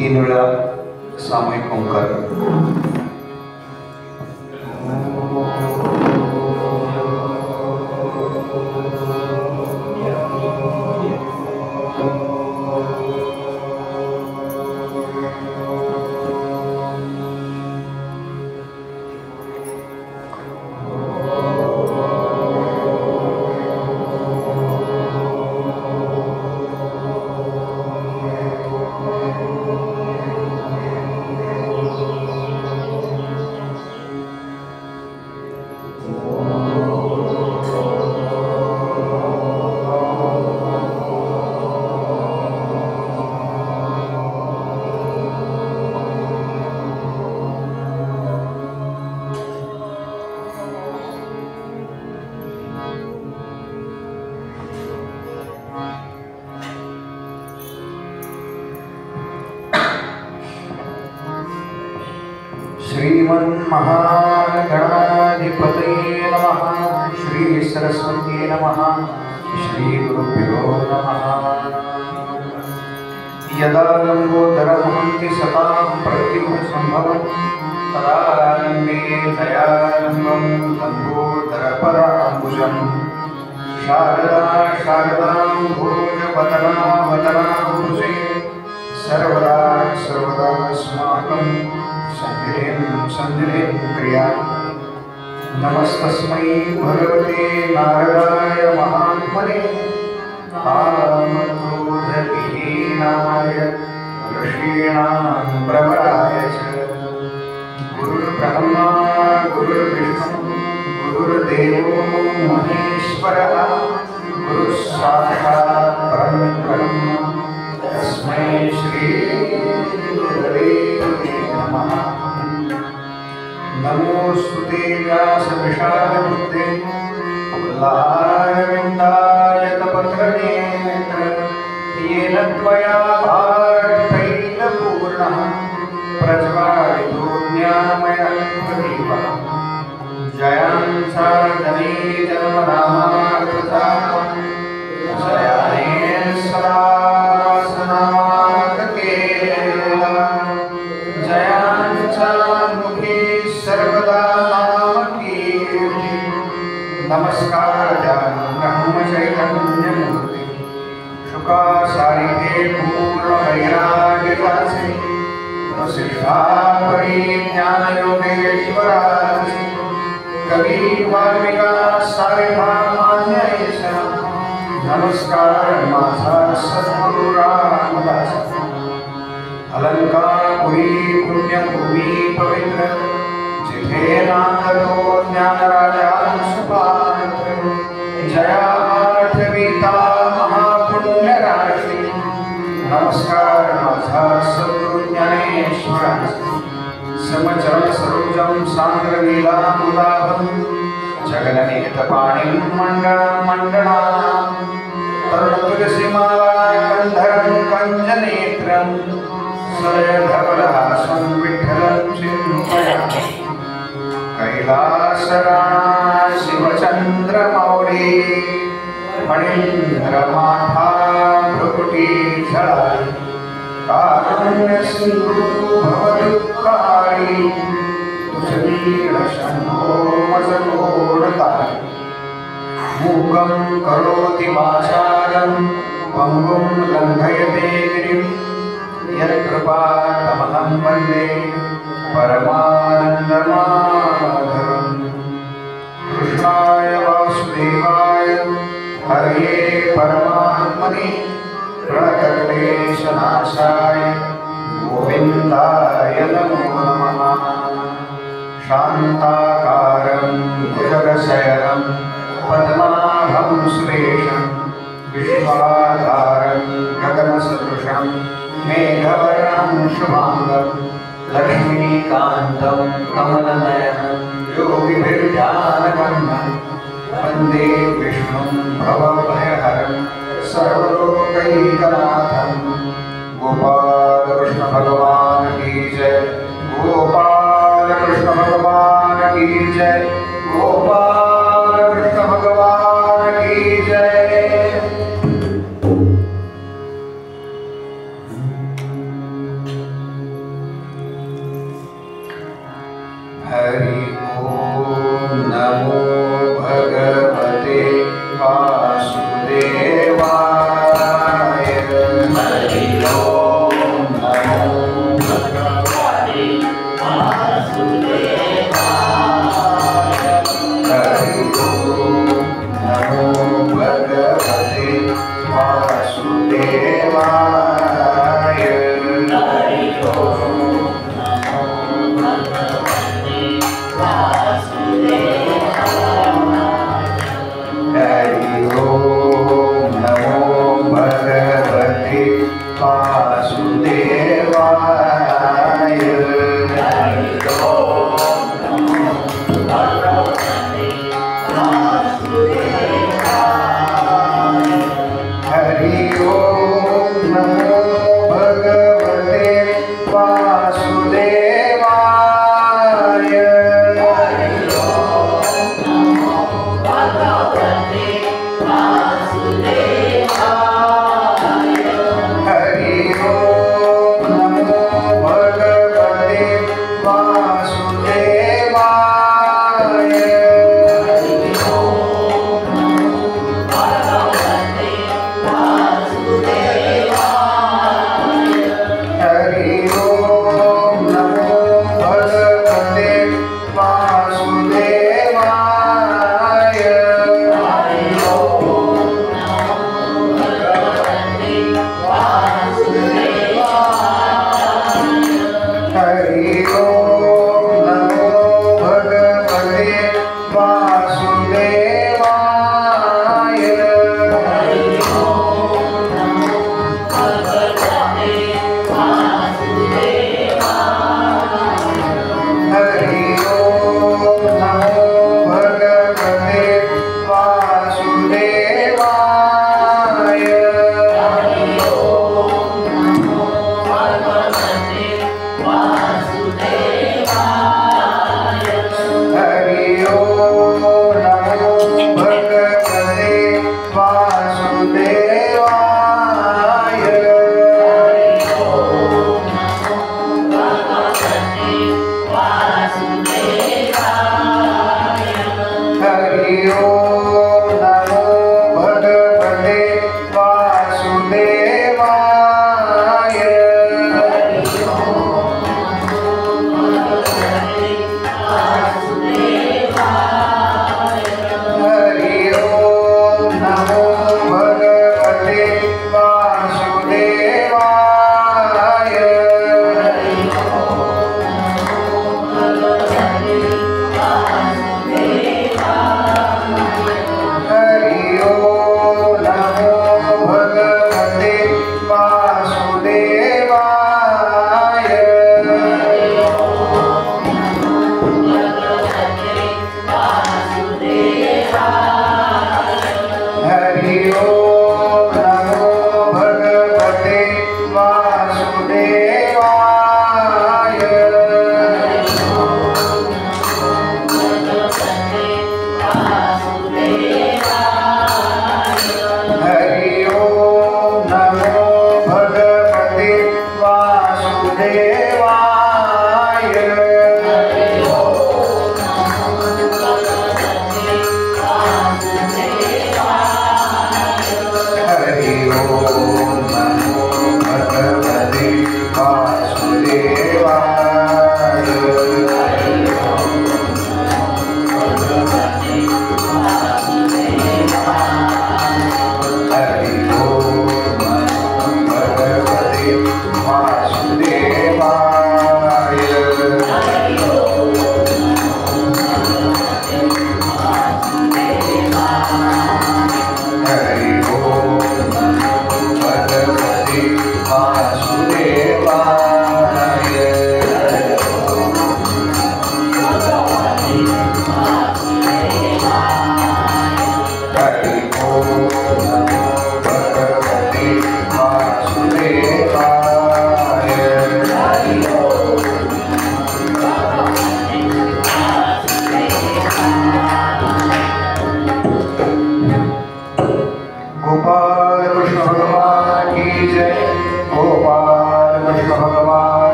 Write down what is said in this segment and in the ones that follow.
तीन वेळा सामूहिक ओंकार. श्रीमन्महागणाधिपतये नमः. श्री सरस्वती नमः. श्री गुरुभ्यो नमः. यदा लम्बोदरमहन्ति सतां प्रत्युत्सम्भवं तदा लम्बे दयालम्बं लम्बोदरपराम्बुजं शारदा शारदां भोजवदनावदनाम्बुजे सर्वदा सर्वदास्माकं सन्धिरेण क्रिया. नमस्तस्मै भगवते नारायणाय महात्मने कामक्रोधविहीनाय ऋषीणां प्रवराय च. गुरुर्ब्रह्मा गुरुर्विष्णु गुरुर्देवो महेश्वरः गुरुस्साक्षात् परब्रह्म तस्मै श्री गुरवे नमः. नमोस्तुते व्यासविशालबुद्धे पुल्लारविन्दायतपत्रनेत्र येन त्वया भाटैलपूर्णः प्रज्वालितो ज्ञानमयः प्रदीपः. जयांसा जने जन्मनामार्थसारं जयानेन सदा सनातकेला. जयांसा मुखे सर्वदा नामकीर्ति. नमस्कार ब्रह्मचैतन्यमूर्ति शुकासारिके पूर्णवैराग्यवासिने वसिष्ठापरी ज्ञानयोगेश्वराज कवी वाल्मिका सार्वभौमान्येश नमस्कार माझा सद्गुरु रामदास अलंकापुरी पुण्यभूमी पवित्र जिथे नांदतो ज्ञानराजांशपात्र जया आठवीता महापुण्यराशी नमस्कार माझा सद्गुरु ज्ञानेश्वराज समचरण सरोजम सांद्रलीलामुदाभं जगन्निहितपाणिं मण्डनानां तरुणतुलसीमाला गन्धर्वं कञ्जनेत्रं सदयधवलहासं विठ्ठलं चिन्मयामि कैलासराणा शिवचन्द्रमौली फणीन्द्रमाथा भ्रुकुटी झळाळी कारुण्य सिंधु भवदुःखारी तुझवीर शंभो मजगोडतारी मूकं करोति वाचालं पंगुं लंघयते गिरिं यत्कृपातमहं वन्दे परमानन्दमाधवम् कृष्णाय वासुदेवाय हरये परमात्मने प्रणतक्लेशनाशाय गोविन्दाय नमो नमः शान्ताकारं भुजगशयनं पद्मनाभं सुरेशं विश्वाधारं गगनसदृशं मेघवर्णं शुभाङ्गं लक्ष्मीकान्तं कमलनयनं योगिभिर्ध्यानगम्यं वन्दे विष्णुं भवभयहरं सर्वलोकैकनाथं गोपाल कृष्ण भगवान की जय गोपाल कृष्ण भगवान की जय गोपाल कृष्ण भगवान की जय हरि ओम नमो भगवते वासुदेवाय हरि ओम नमो भगवते वासुदेवाय हरि ओम नमो भगवते वासुदेवाय हरि ओम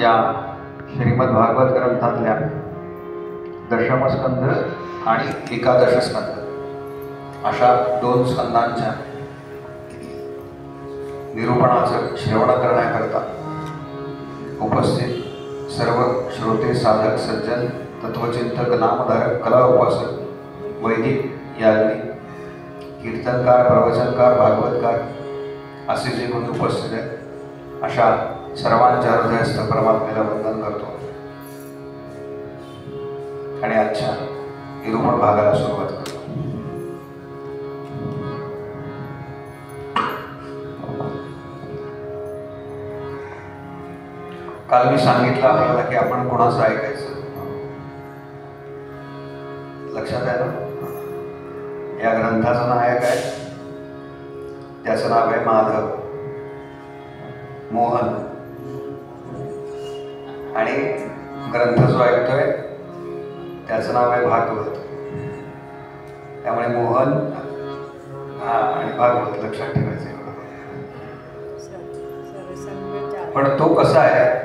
या श्रीमद भागवत ग्रंथातल्या दशमस्कंध आणि एकादश स्कंध अशा 2 स्कंदांच्या निरूपणाचं श्रवण करण्याकरता उपस्थित सर्व श्रोते, साधक, सज्जन, तत्वचिंतक, नामधारक, कला उपासक, वैदिक, याज्ञिक, कीर्तनकार, प्रवचनकार, भागवतकार असे जे कोणी उपस्थित आहेत अशा सर्वांच्या हृदयस्थ परमात्म्याला वंदन करतो आणि आजच्या निरूपण भागाला सुरुवात करतो. काल मी सांगितलं आपल्याला की आपण कोणाचं ऐकायचं. लक्षात आहे ना? या ग्रंथाचं नायक आहे, त्याचं नाव आहे माधव, मोहन. आणि ग्रंथ जो ऐकतोय त्याचं नाव आहे भागवत. त्यामुळे मोहन आणि भागवत लक्षात ठेवायचं. पण तो कसा आहे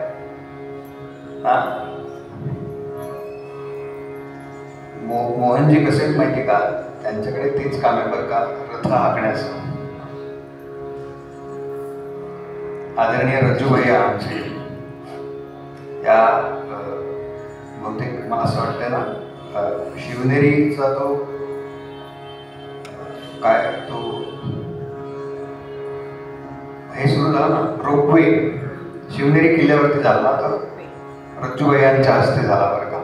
मोहनजी कसे माहिती का? त्यांच्याकडे तेच काम आहे बरं का, रथ हाकण्याचं. आदरणीय रज्जू भैया आमचे, त्या बहुतेक मला असं वाटतं ना शिवनेरीचा तो काय तो हे सुरू झालं ना, रोपवे शिवनेरी किल्ल्यावरती झाला ना, तर रज्जू भैयांच्या हस्ते झाला बरं का.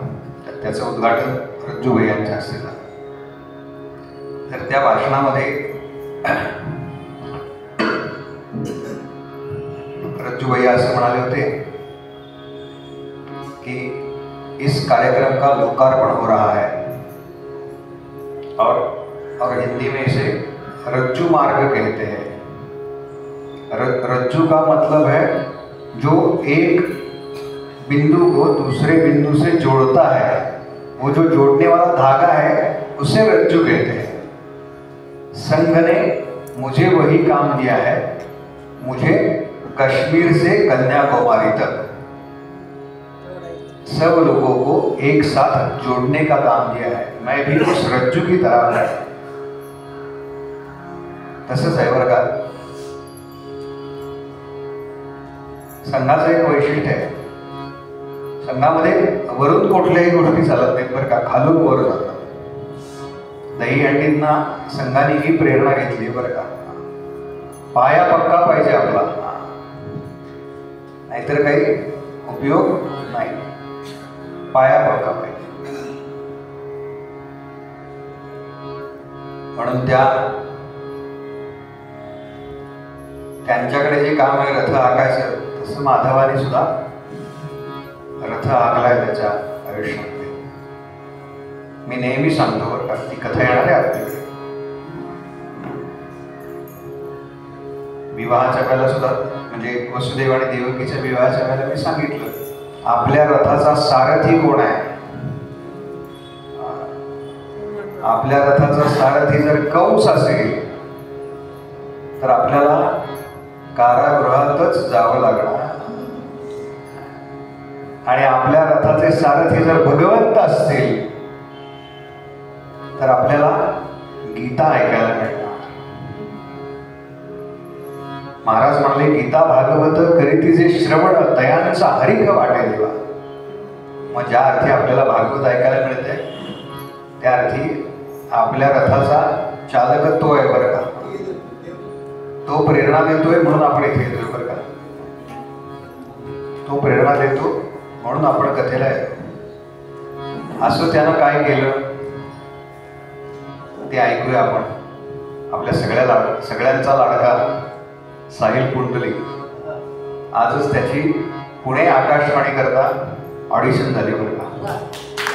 त्याचं उद्घाटन रज्जू भैयांच्या हस्ते झालं. तर त्या भाषणामध्ये रज्जू भैया असं म्हणाले होते कि इस कार्यक्रम का लोकार्पण हो रहा है और हिंदी में इसे रज्जू मार्ग कहते हैं. रज्जू का मतलब है जो एक बिंदु को दूसरे बिंदु से जोड़ता है, वो जो जोड़ने वाला धागा है उसे रज्जू कहते हैं. संघ ने मुझे वही काम दिया है, मुझे कश्मीर से कन्याकुमारी तक सब लोगों को एक साथ जोड़ने का काम दिया है. मैं भी उस रज्जू की तरह है. तसंच आहे बरं का. संघाचं एक वैशिष्ट्य आहे, संघामध्ये वरून कुठल्याही गोष्टी चालत नाहीत बरं का, खालून वर जातात. दहीहंडींना संघाने ही प्रेरणा घेतली बरं का. पाया पक्का पाहिजे आपला, नाहीतर काही उपयोग नाही. पाया पक्का पाहिजे. म्हणून त्यांच्याकडे जे काम आहे रथ हाकायचं, तसं माधवाने सुद्धा रथ हाकलाय त्याच्या आयुष्यामध्ये. मी नेहमी सांगतो बरं का, ती कथा येणार आहे आपल्याकडे. विवाहाच्या वेळेला सुद्धा, म्हणजे वसुदेव आणि देवकीच्या विवाहाच्या वेळेला मी सांगितलं, आपल्या रथाचा सारथी कोण आहे? आपल्या रथाचा सारथी जर कंस असेल तर आपल्याला कारागृहातच जावं लागणार. आणि आपल्या रथाचे सारथी जर भगवंत असतील तर आपल्याला गीता ऐकायला मिळणार. महाराज म्हणाले, गीता भागवत करीती जे श्रवण तयांचा हरिक वाटे देवा. मग ज्या अर्थी आपल्याला भागवत ऐकायला मिळते त्या अर्थी आपल्या रथाचा चालक तो आहे बरं का. तो प्रेरणा देतोय म्हणून आपण इथे येतोय बरं का. तो प्रेरणा देतो म्हणून आपण कथेला येतो. असं त्यानं काय केलं ते ऐकूया आपण. आपल्या सगळ्यांचा लाडका साहिल पुंडलिक. आजच त्याची पुणे आकाशवाणी करता ऑडिशन झाली बरं का.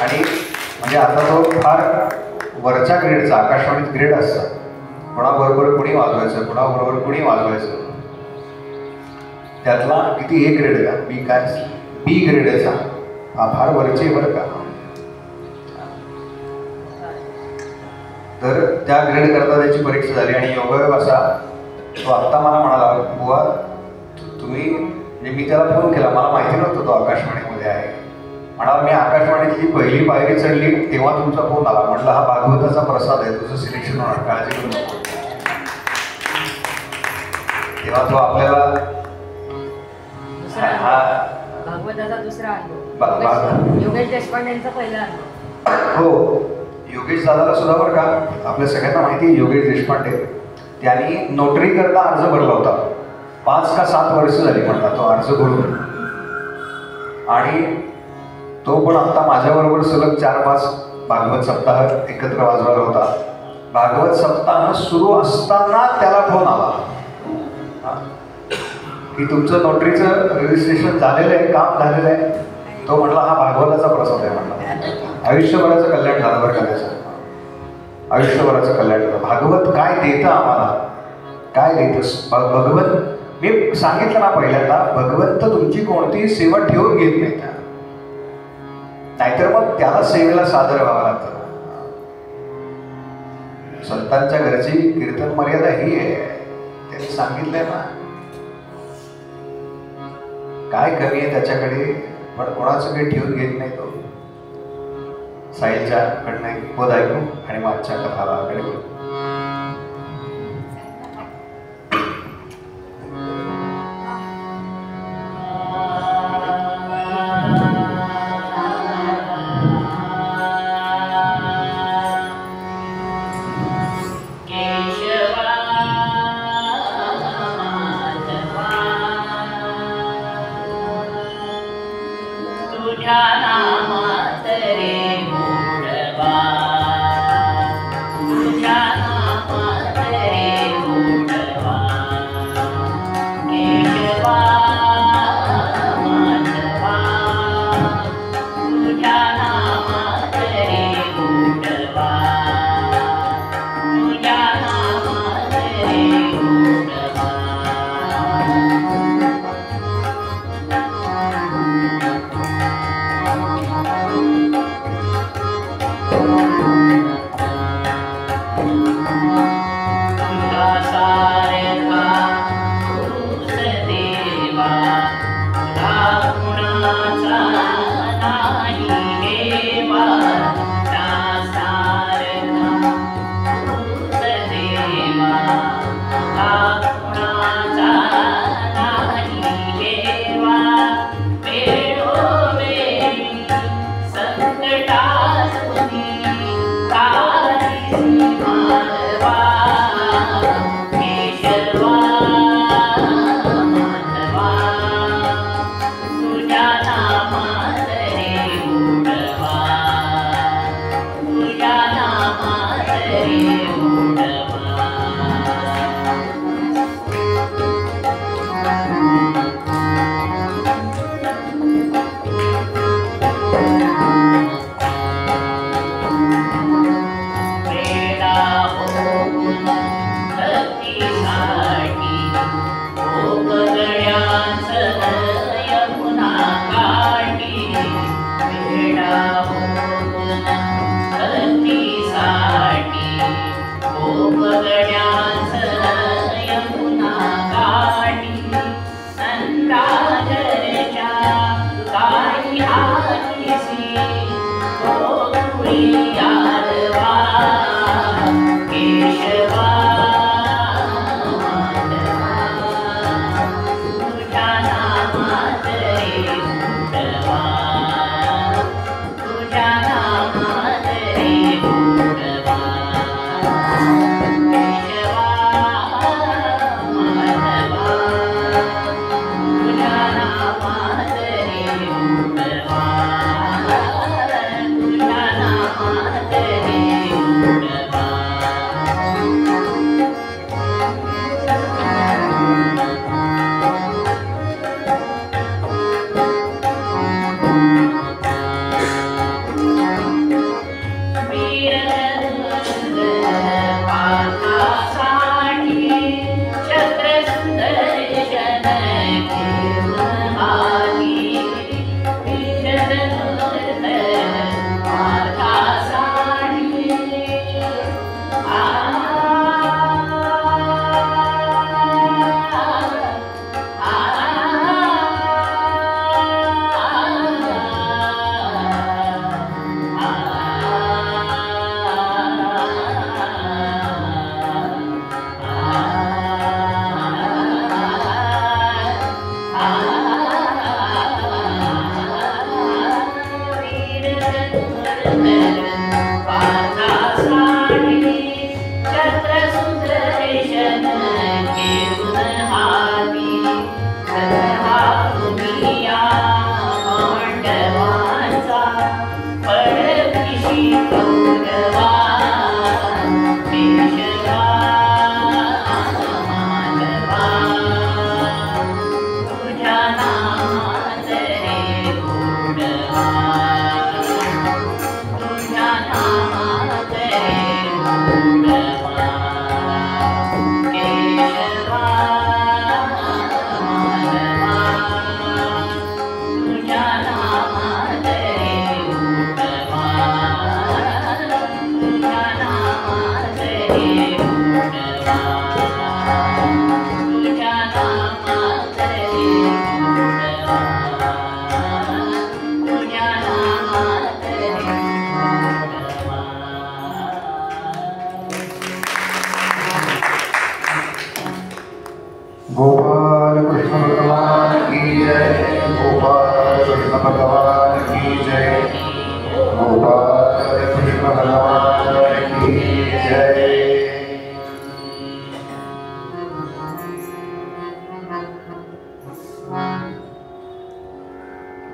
आणि म्हणजे आता तो फार वरच्या ग्रेडचा, आकाशवाणीत ग्रेड असतं, कोणाबरोबर कुणी वाजवायचं, कोणाबरोबर कुणी वाजवायचं, त्यातला किती ए ग्रेड का बी ग्रेडचा, हा फार वरचे बरं का. तर त्या ग्रेड करता त्याची परीक्षा झाली आणि योगायोग असा, तो आत्ता मला म्हणाला, बुवा तुम्ही, म्हणजे मी त्याला फोन केला, मला माहिती नव्हतं तो आकाशवाणीमध्ये आहे. म्हणाला मी आकाशवाणीतली पहिली पायरी चढली तेव्हा तुमचा फोन आला. म्हटलं हा भागवताचा प्रसाद आहे, तुझं सिलेक्शन होणार, काळजी करू नको. तेव्हा तो आपल्याला भागवताचा दुसरा अनुभव, योगेश देशपांडेंचा पहिला अनुभव. हो, योगेश दादाला सुद्धा बरं का, आपल्या सगळ्यांना माहिती आहे योगेश देशपांडे. त्यांनी नोटरी करता अर्ज भरला होता. 5 का 7 वर्ष झाली म्हणतात तो अर्ज भरून. आणि तो पण आता माझ्याबरोबर सलग 4-5 भागवत सप्ताह एकत्र वाजवला होता. भागवत सप्ताह सुरू असताना त्याला फोन आला की तुमचं नोटरीचं रजिस्ट्रेशन झालेलं आहे, काम झालेलं आहे. तो म्हटला हा भागवताचा प्रसाद आहे म्हटला. आयुष्यभराचं कल्याण झालं बरं का त्याचं. आयुष्यभराचं कल्याण झालं. भागवत काय देतं आम्हाला, काय देतं भगवंत. मी सांगितलं ना पहिल्यांदा, भगवंत तुमची कोणतीही सेवा ठेवून घेत नाही, नाहीतर मग त्याला सेवेला सादर व्हावं लागतं. संतांच्या घरची कीर्तन मर्यादा ही आहे, त्यांनी सांगितलंय ना. काय कमी आहे त्याच्याकडे, पण कोणाचं काही ठेवून घेत नाही तो. साहिलच्या कडनं एक पद ऐकू आणि मागच्या कथाला आकडे बोलू. नामात रे मूढवा तुझ्या गोपाल कृष्ण भगवान की जय, गोपाल कृष्ण भगवान की जय, गोपाल कृष्ण भगवान की जय।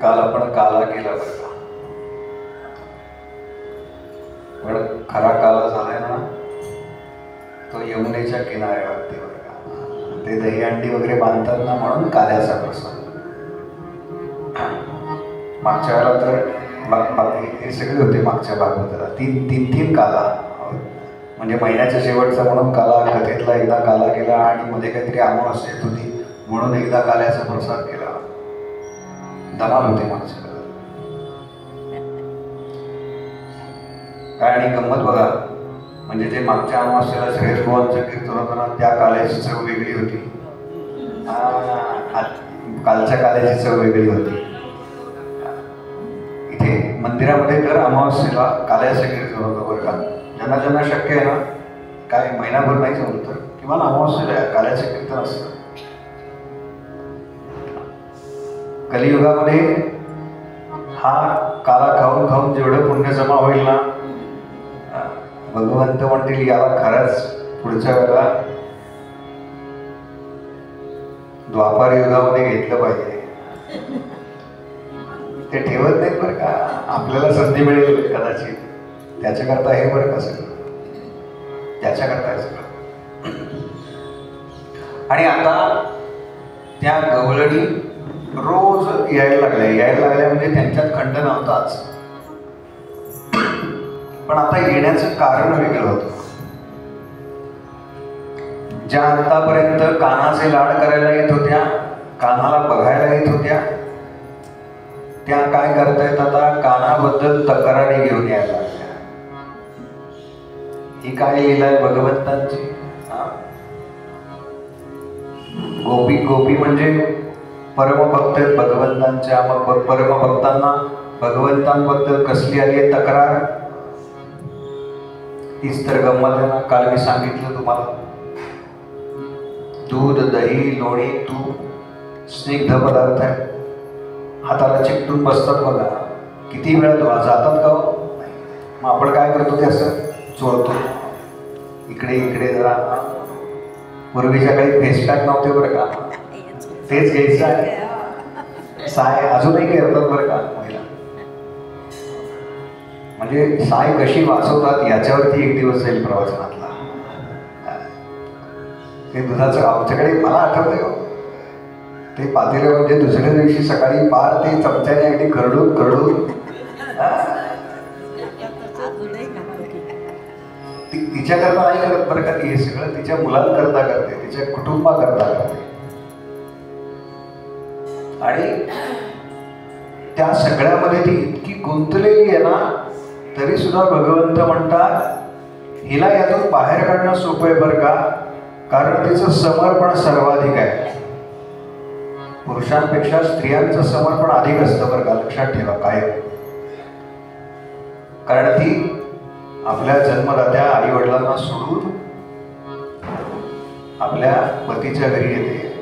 काल आपण काला केला बरं का, पण खरा काला झालाय ना तो यमुनेच्या किनाऱ्यावरती बरं का, ते दहीहंडी वगैरे बांधतात ना म्हणून काल्याचा प्रसाद। मागच्या वेळेला तर हे सगळे होते मागच्या भागवताला तीन काला, म्हणजे महिन्याच्या शेवटचा म्हणून काला, कथेतला एकदा काला केला आणि मध्ये काहीतरी अमावास्या येत होती म्हणून एकदा काल्याचा प्रसाद केला। धमाल होते मागच्या वेळेला काय। आणि गंमत बघा, म्हणजे ते मागच्या अमावास्येला श्रेयस बुवांचं कीर्तन होताना त्या काल्याची चव वेगळी होती, कालच्या काल्याची चव वेगळी होती। इथे मंदिरामध्ये दर अमावास्येला काल्याचं कीर्तन होतं बरं का। ज्यांना ज्यांना शक्य आहे ना, काय महिनाभर नाही जमलं तर किंवा अमावास्येला काल्याचं कीर्तन असतं। कलियुगामध्ये हा काला खाऊन खाऊन जेवढं पुण्य जमा होईल ना, भगवंत म्हणतील याला खरंच पुढच्या वेळेला द्वापार युगामध्ये घेतलं पाहिजे। ते ठेवत नाहीत बरं का, आपल्याला संधी मिळेल कदाचित, त्याच्याकरता हे बरं का सगळं, त्याच्याकरता हे सगळं। आणि आता त्या गवळणी रोज यायला लागल्या म्हणजे त्यांच्यात खंड नव्हताच, पण आता येण्याचं कारण वेगळं होतं। ज्या आतापर्यंत कान्हाचे लाड करायला येत होत्या, कान्हाला बघायला येत होत्या, त्या काय करतायत आता, कान्हाबद्दल तक्रारी घेऊन यायला लागल्या। ही काय लीला आहे भगवंतांची। गोपी म्हणजे परमभक्त आहेत भगवंतांच्या, मग परमभक्तांना भगवंतांबद्दल कसली आली आहे तक्रार, तीच तर गंमत आहे ना। काल मी सांगितलं तुम्हाला, दूध दही लोणी तूप स्निग्ध पदार्थ आहे, हाताला चिकटून बसतात बघा, किती वेळा जातात का हो? मग आपण काय करतो ते असं चोळतो इकडे इकडे जरा। पूर्वीच्या काही फेस पॅक नव्हते बरं का, तेच घ्यायचं आहे। साय अजूनही करतात बरं का महिला, म्हणजे साय कशी वाचवतात याच्यावरती एक दिवस जाईल प्रवचनातला। ते दुधाचं आमच्याकडे मला आठवतंय हो, ते पातेलं म्हणजे दुसऱ्या दिवशी सकाळी पार ते चमच्याने अगदी करडून तिच्याकरता नाही करत बरं का, ती हे सगळं तिच्या मुलांकरता करते, तिच्या कुटुंबाकरता करते। आणि त्या सगळ्यामध्ये ती इतकी गुंतलेली आहे ना, तरी सुद्धा भगवंत म्हणतात हिला यातून बाहेर काढणं सोपं आहे बरं का, कारण तिचं समर्पण सर्वाधिक आहे। पुरुषांपेक्षा स्त्रियांचं समर्पण अधिक असतं बरं का, लक्षात ठेवा कायम। कारण ती आपल्या जन्मदात्या आई वडिलांना सोडून आपल्या पतीच्या घरी येते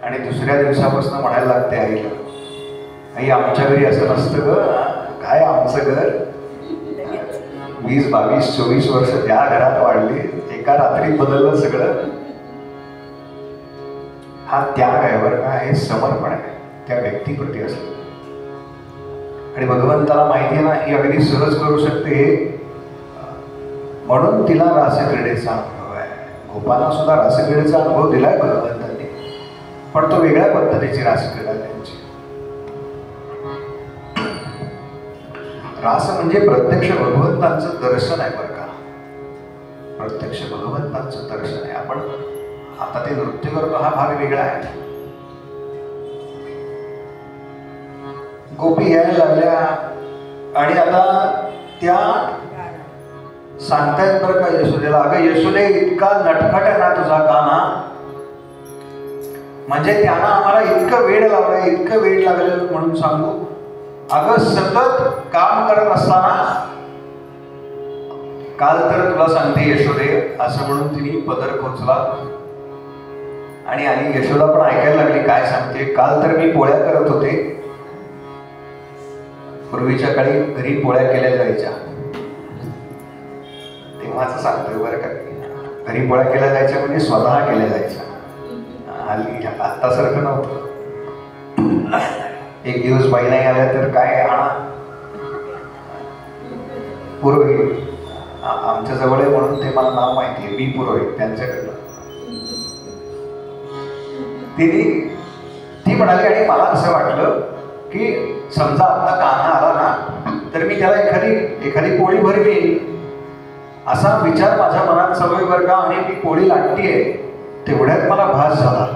आणि दुसऱ्या दिवसापासून म्हणायला लागते आईला, आई आमच्या घरी असं नसतं ग, काय आमचं घर 20, 22, 24 वर्ष त्या घरात वाढली, एका रात्रीत बदललं सगळं। हा त्याग आहे बरं का, हे समर्पण आहे त्या व्यक्तीप्रती असलं। आणि भगवंताला माहिती आहे ना ही अगदी सहज करू शकते, म्हणून तिला रासक्रीडेचा अनुभव आहे। गोपांना सुद्धा रासक्रीडेचा अनुभव दिलाय भगवंतांनी, पण तो वेगळ्या पद्धतीची रासक्रीडा त्यांची। रास म्हणजे प्रत्यक्ष भगवंतांचं दर्शन आहे बरं का, प्रत्यक्ष भगवंतांचं दर्शन आहे। आपण आता ते नृत्य करतो हा भाग वेगळा आहे। गोपी यायला लागल्या आणि आता त्या सांगतायत बरं का यशोदेला, अगं यशोदे इतका नटखट आहे ना तुझा काना, म्हणजे त्यानं आम्हाला इतकं वेड लावलंय, इतकं वेड लागलं म्हणून सांगू. अगं सतत काम करत असताना, काल तर तुला सांगते यशोदे असं म्हणून तिने पदर खोचला आणि यशोदा पण ऐकायला लागली काय सांगते. काल तर मी पोळ्या करत होते. पूर्वीच्या काळी घरी पोळ्या केल्या जायच्या, तेव्हाच सांगतोय बरं का. घरी पोळ्या केल्या जायच्या म्हणजे स्वतः केल्या जायच्या, हल्ली आत्तासारखं नव्हतं. एक दिवस बाई नाही आल्या तर काय आणा, पुरोहित आमच्या जवळ आहे म्हणून ते मला नाव माहिती आहे, मी पुरोहित त्यांच्याकडनं. ती म्हणाली आणि मला असं वाटलं की समजा आता कान्हा आला ना तर मी त्याला एखादी पोळी भरवी, असा विचार माझ्या मनात सवय बरं का. आणि ती पोळी लाटतीये तेवढ्यात मला भास झाला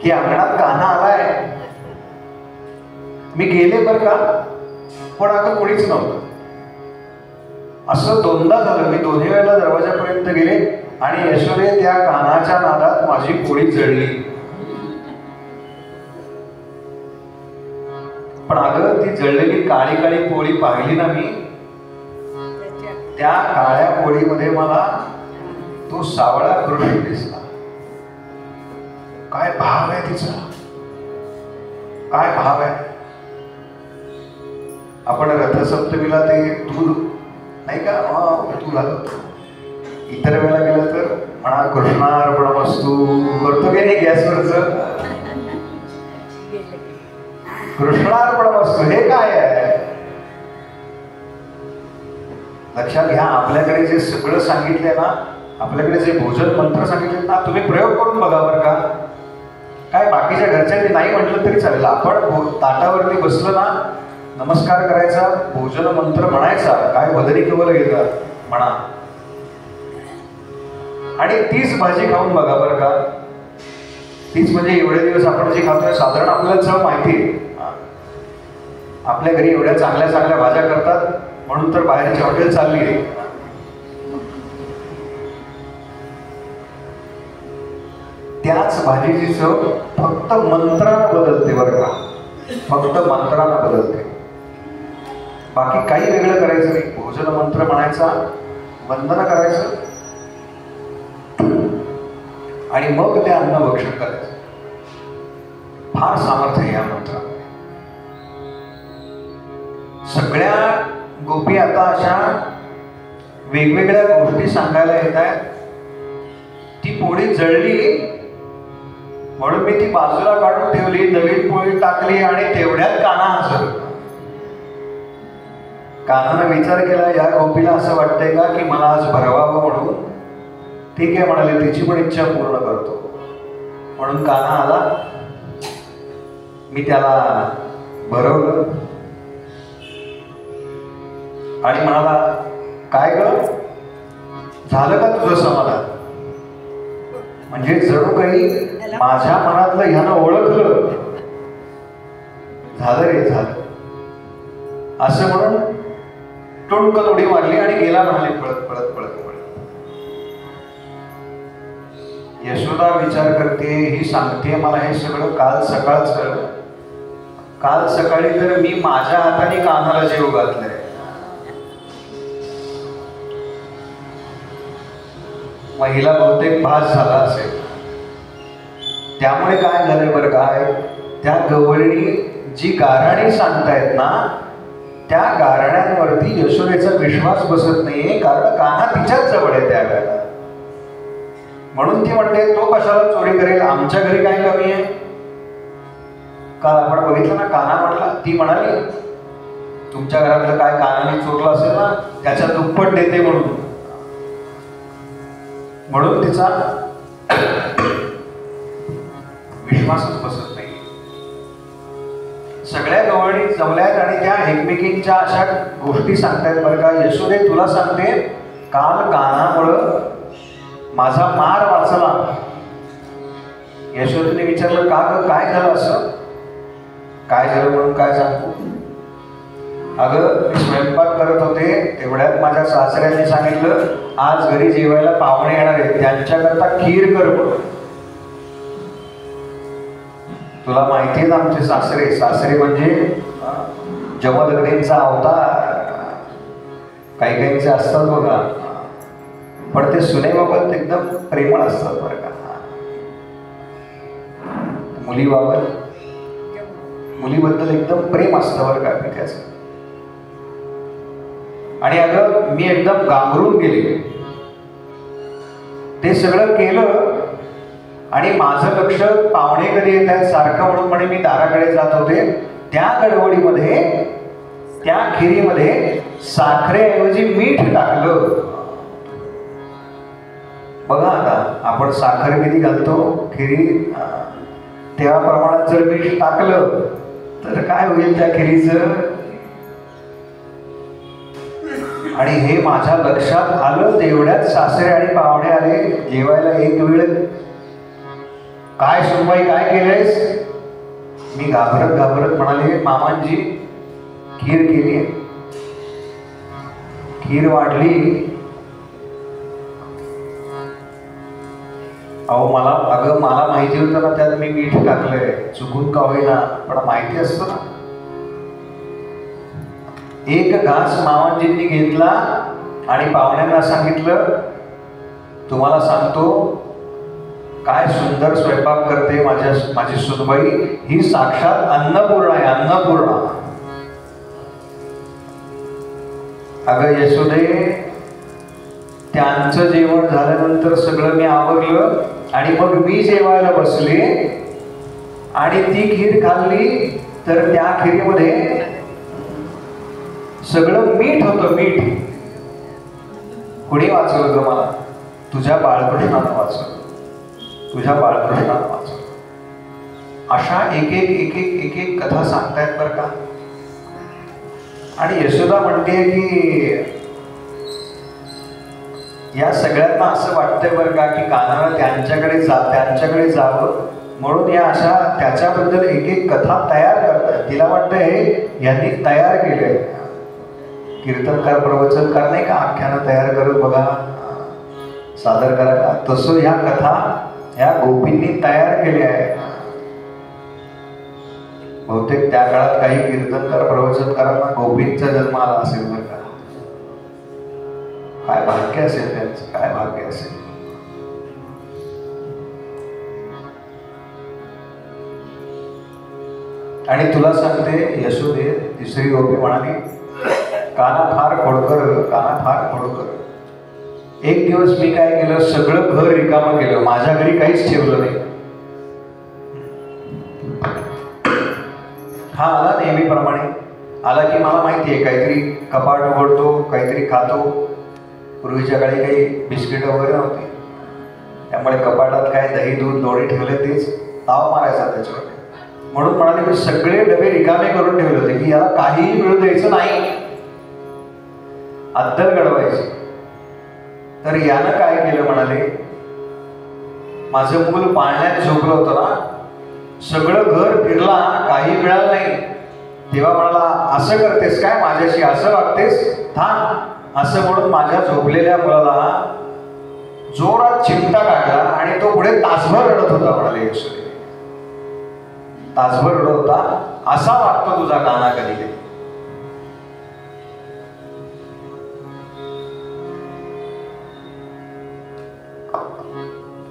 की अंगणात कान्हा आलाय. मी गेले बरं का, पण आता कोणीच नव्हतं. असं दोनदा झालं. मी दोन्ही वेळेला दरवाजापर्यंत गेले आणि यशोदे त्या कान्हाच्या नादात माझी पोळी जळली. पण अगं ती जळलेली काळी काळी पोळी पाहिली ना मी, त्या काळ्या पोळीमध्ये मला तो सावळा कृष्ण दिसला. काय भाव आहे तिचा, काय भाव आहे. आपण रथसप्तमीला ते दूध नाही का तू घालतो, इतर वेळेला गेलं तर म्हणा कृष्णार्पणमस्तु करतो की नाही गॅसवरच, कृष्णार्पणमस्तु. हे काय आहे लक्षात घ्या. आपल्याकडे जे सगळं सांगितलंय ना, आपल्याकडे जे भोजन मंत्र सांगितले ना, तुम्ही प्रयोग करून बघा बरं का. काय बाकीच्या घरच्यांनी नाही म्हटलं तरी चालेल, आपण ताटावरती बसलं ना, नमस्कार करायचा, भोजन मंत्र म्हणायचा, काय वदनी कवल घेतात म्हणा, आणि तीच भाजी खाऊन बघा बरं का. तीच म्हणजे एवढे दिवस आपण जे खातोय साधारण आपल्याला चव माहिती. आपल्या घरी एवढ्या चांगल्या चांगल्या भाज्या करतात म्हणून तर बाहेरची हॉटेल चालली आहे. त्याच भाजीची चव फक्त मंत्रानं बदलते बरं का, फक्त मंत्रानं बदलते. बाकी काही वेगळं करायचं नाही. भोजन मंत्र म्हणायचा, वंदन करायचं आणि मग ते अन्न भक्षण करायचं. फार सामर्थ्य आहे या मंत्रामध्ये. सगळ्या गोपी आता अशा वेगवेगळ्या गोष्टी सांगायला येत आहेत. ती पोळी जळली म्हणून मी ती बाजूला काढून ठेवली, नवीन पोळी टाकली आणि तेवढ्यात कान्हा हसला. कान्हानं विचार केला, या गोपीला असं वाटतंय का की मला आज भरवावं म्हणून. ठीक आहे म्हणाले, तिची पण इच्छा पूर्ण करतो. म्हणून कान्हा आला, मी त्याला भरवलं आणि म्हणाला, काय ग झालं का तुझं समाधान. म्हणजे जणू काही माझ्या मनातलं ह्यानं ओळखलं, झालं रे झालं असं म्हणून टोणकत उडी मारली आणि गेला म्हणाले पळत पळत पळत पळत. यशोदा विचार करते, ही सांगते मला हे सगळं काल सकाळचं. काल सकाळी तर मी माझ्या हाताने कान्हाला जेव घातलंय. महिला बहुतेक भास झाला असेल. त्यामुळे काय झालं बरं काय, त्या गवळणी जी गाराणी सांगतायत ना, त्या गारण्यांवरती यशोदेचा विश्वास बसत नाहीये, कारण कान्हा तिच्याच जवळ आहे त्या वेळेला. म्हणून ती म्हणते, तो कशाला चोरी करेल, आमच्या घरी काय कमी आहे. काल आपण बघितलं ना, कान्हा म्हटला, ती म्हणाली तुमच्या घरातलं काय कान्हाने चोरलं असेल ना, त्याच्या दुप्पट देते म्हणून तिचा विश्वासच बसत नाही. सगळ्या गवळणी जमल्यात आणि त्या एकमेकींच्या अशा गोष्टी सांगतायत बरं का. यशोदे तुला सांगते, काल कान्हामुळं माझा मार वाचला. यशोदेने विचारलं, का ग काय झालं असं. काय झालं म्हणून काय सांगू. अगं मी स्वयंपाक करत होते तेवढ्यात माझ्या सासऱ्यांनी सांगितलं आज घरी जेवायला पाहुणे येणार आहेत, त्यांच्याकरता खीर कर म्हणून. तुला माहिती आहे आमचे सासरे, सासरे म्हणजे जमदग्नींचा अवतार. काही काहींचे असतात बघा, पण ते सुनेबाबत एकदम प्रेमळ असतात बरं का. मुलीबद्दल एकदम प्रेम असतं बरं का त्याचं. आणि अगं मी एकदम गांगरून गेले, ते सगळं केलं आणि माझं लक्ष पाहुणे कधी येत आहेत सारखं म्हणून म्हणे मी दाराकडे जात होते. त्या गडबडीमध्ये त्या खिरीमध्ये साखरेऐवजी मीठ टाकलं. बघा आता आपण साखर किती घालतो खिरी, त्या प्रमाणात जर मीठ टाकलं तर काय होईल त्या खिरीचं. आणि हे माझ्या लक्षात आलं तेवढ्यात सासरे आणि पाहुणे आले जेवायला. एक वेळ काय सुनबाई काय केलंयस? मी घाबरत घाबरत म्हणाले मामांजी खीर केली. खीर वाढली. अहो मला माहिती होतं ना त्यात मी मीठ टाकलंय, चुकून का होईना पण माहिती असतं ना. एक घास मामांजींनी घेतला आणि पाहुण्यांना सांगितलं तुम्हाला सांगतो काय सुंदर स्वयंपाक करते माझी सुनबाई, ही साक्षात अन्नपूर्णा आहे, अन्नपूर्णा. अगं यशोदे, त्यांचं जेवण झाल्यानंतर सगळं मी आवरलं आणि मग मी जेवायला बसले आणि ती खीर खाल्ली तर त्या खिरीमध्ये सगळं मीठ होतं, मीठ. कुणी वाचवलं ग मला? तुझ्या बाळकृष्णानं वाचवलं, तुझ्या बाळकृष्णानं वाचवलं. अशा एक एक कथा सांगतायत बरं का. आणि यशोदा म्हणते की या सगळ्यांना असं वाटतंय बरं का की कान्हानं त्यांच्याकडे जावं म्हणून या अशा त्याच्याबद्दल एक कथा तयार करतात. तिला वाटतंय हे यांनी तयार केलंय. कीर्तनकार प्रवचनकार नाही का आख्यानं तयार करत बघा सादर करायला, तसं ह्या कथा ह्या गोपींनी तयार केल्या आहे. बहुतेक त्या काळात काही कीर्तनकार प्रवचनकारांना गोपींचा जन्म आला असेल बरं का. काय भाग्य असेल त्यांचं, काय भाग्य असेल. आणि तुला सांगते यशोदे, तिसरी गोपी म्हणाली काना फार खोडकर, काना फार खोडकर. एक दिवस मी काय केलं, सगळं घर रिकामं केलं, माझ्या घरी काहीच ठेवलं नाही. हा आला नेहमीप्रमाणे आला की मला माहिती आहे काहीतरी कपाट उघडतो, काहीतरी खातो. पूर्वीच्या काळी काही बिस्किट वगैरे नव्हती, त्यामुळे कपाटात काय दही दूध लोणी ठेवले तेच ताव मारायचा त्याच्यावर. म्हणून म्हणाले मी सगळे डबे रिकामे करून ठेवले होते की याला काहीही मिळू द्यायचं नाही, अद्दल घडवायची. तर यानं काय केलं म्हणाले, माझं मूल पाळण्यात झोपलं होतं ना, सगळं घर फिरला, काही मिळालं नाही. तेव्हा म्हणाला असं करतेस काय माझ्याशी, असं वागतेस, थांब असं म्हणून माझ्या झोपलेल्या मुलाला जोरात चिमटा काढला आणि तो पुढे तासभर रडत होता. म्हणाले यशोदे, तासभर रडत होता. असा वागतो तुझा काना कधी कधी.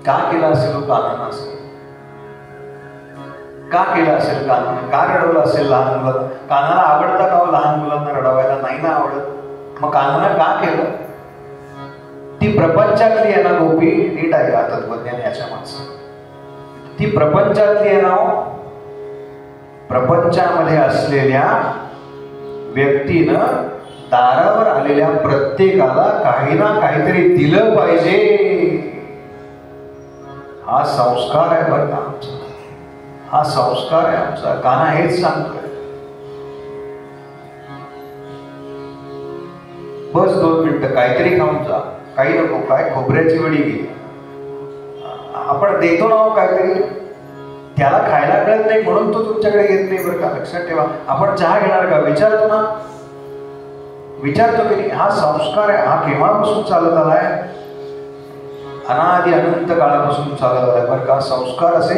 का केला असेल कानानं असं? का केलं असेल कानानं? का रडवलं असेल लहान मुलांना? कानाला आवडतं का लहान मुलांना रडवायला? नाही ना आवडत. मग कानानं का केलं? ती प्रपंचातली आहे ना गोपी, नीट आहे का तत्वज्ञान याच्या माणसं, ती प्रपंचातली आहे ना. प्रपंचामध्ये असलेल्या व्यक्तीनं दारावर आलेल्या प्रत्येकाला काही ना काहीतरी दिलं पाहिजे. हा संस्कार आहे बरं का आमचा, हा संस्कार आहे आमचा. कान्हा हेच सांगतोय. बस 2 मिनिटं काहीतरी खाऊन जा, काही नको, काय खोबऱ्याची वडी घे. आपण देतो ना काहीतरी, त्याला खायला मिळत नाही म्हणून तो तुमच्याकडे येत नाही बरं का, लक्षात ठेवा. आपण चहा घेणार का विचारतो ना, विचारतो की नाही, हा संस्कार आहे, हा केव्हापासून चालत आलाय? अनादि अनंत काळापासून चालत आलाय बरं का. संस्कार असे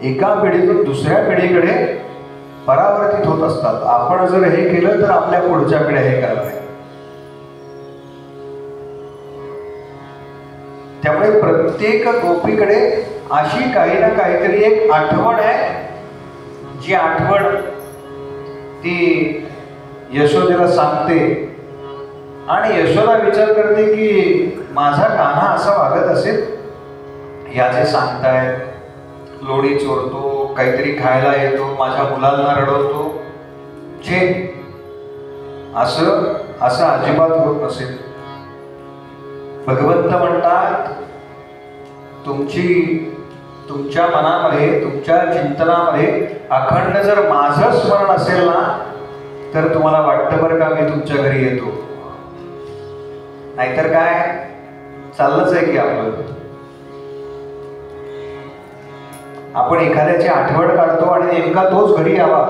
एका पिढीतून दुसऱ्या पिढीकडे परावर्तित होत असतात. आपण जर हे केलं तर आपल्या पुढच्या पिढ्या हे करणार आहे. त्यामुळे प्रत्येक गोपीकडे अशी काही ना काहीतरी एक आठवण आहे, जी आठवण ती यशोदेला सांगते आणि यशोदा विचार करते की माझा कान्हा असा वागत असेल, याचे सांगतायत, लोणी चोरतो, काहीतरी खायला येतो, माझ्या मुलांना रडवतो, जे असं अजिबात होत नसेल. भगवंत म्हणतात तुमच्या मनामध्ये, तुमच्या चिंतनामध्ये अखंड जर माझं स्मरण असेल ना, तर तुम्हाला वाटतं बरं का मी तुमच्या घरी येतो. नाहीतर काय चाललंच आहे की आपलं. आपण एखाद्याची आठवण काढतो आणि नेमका तोच घरी यावा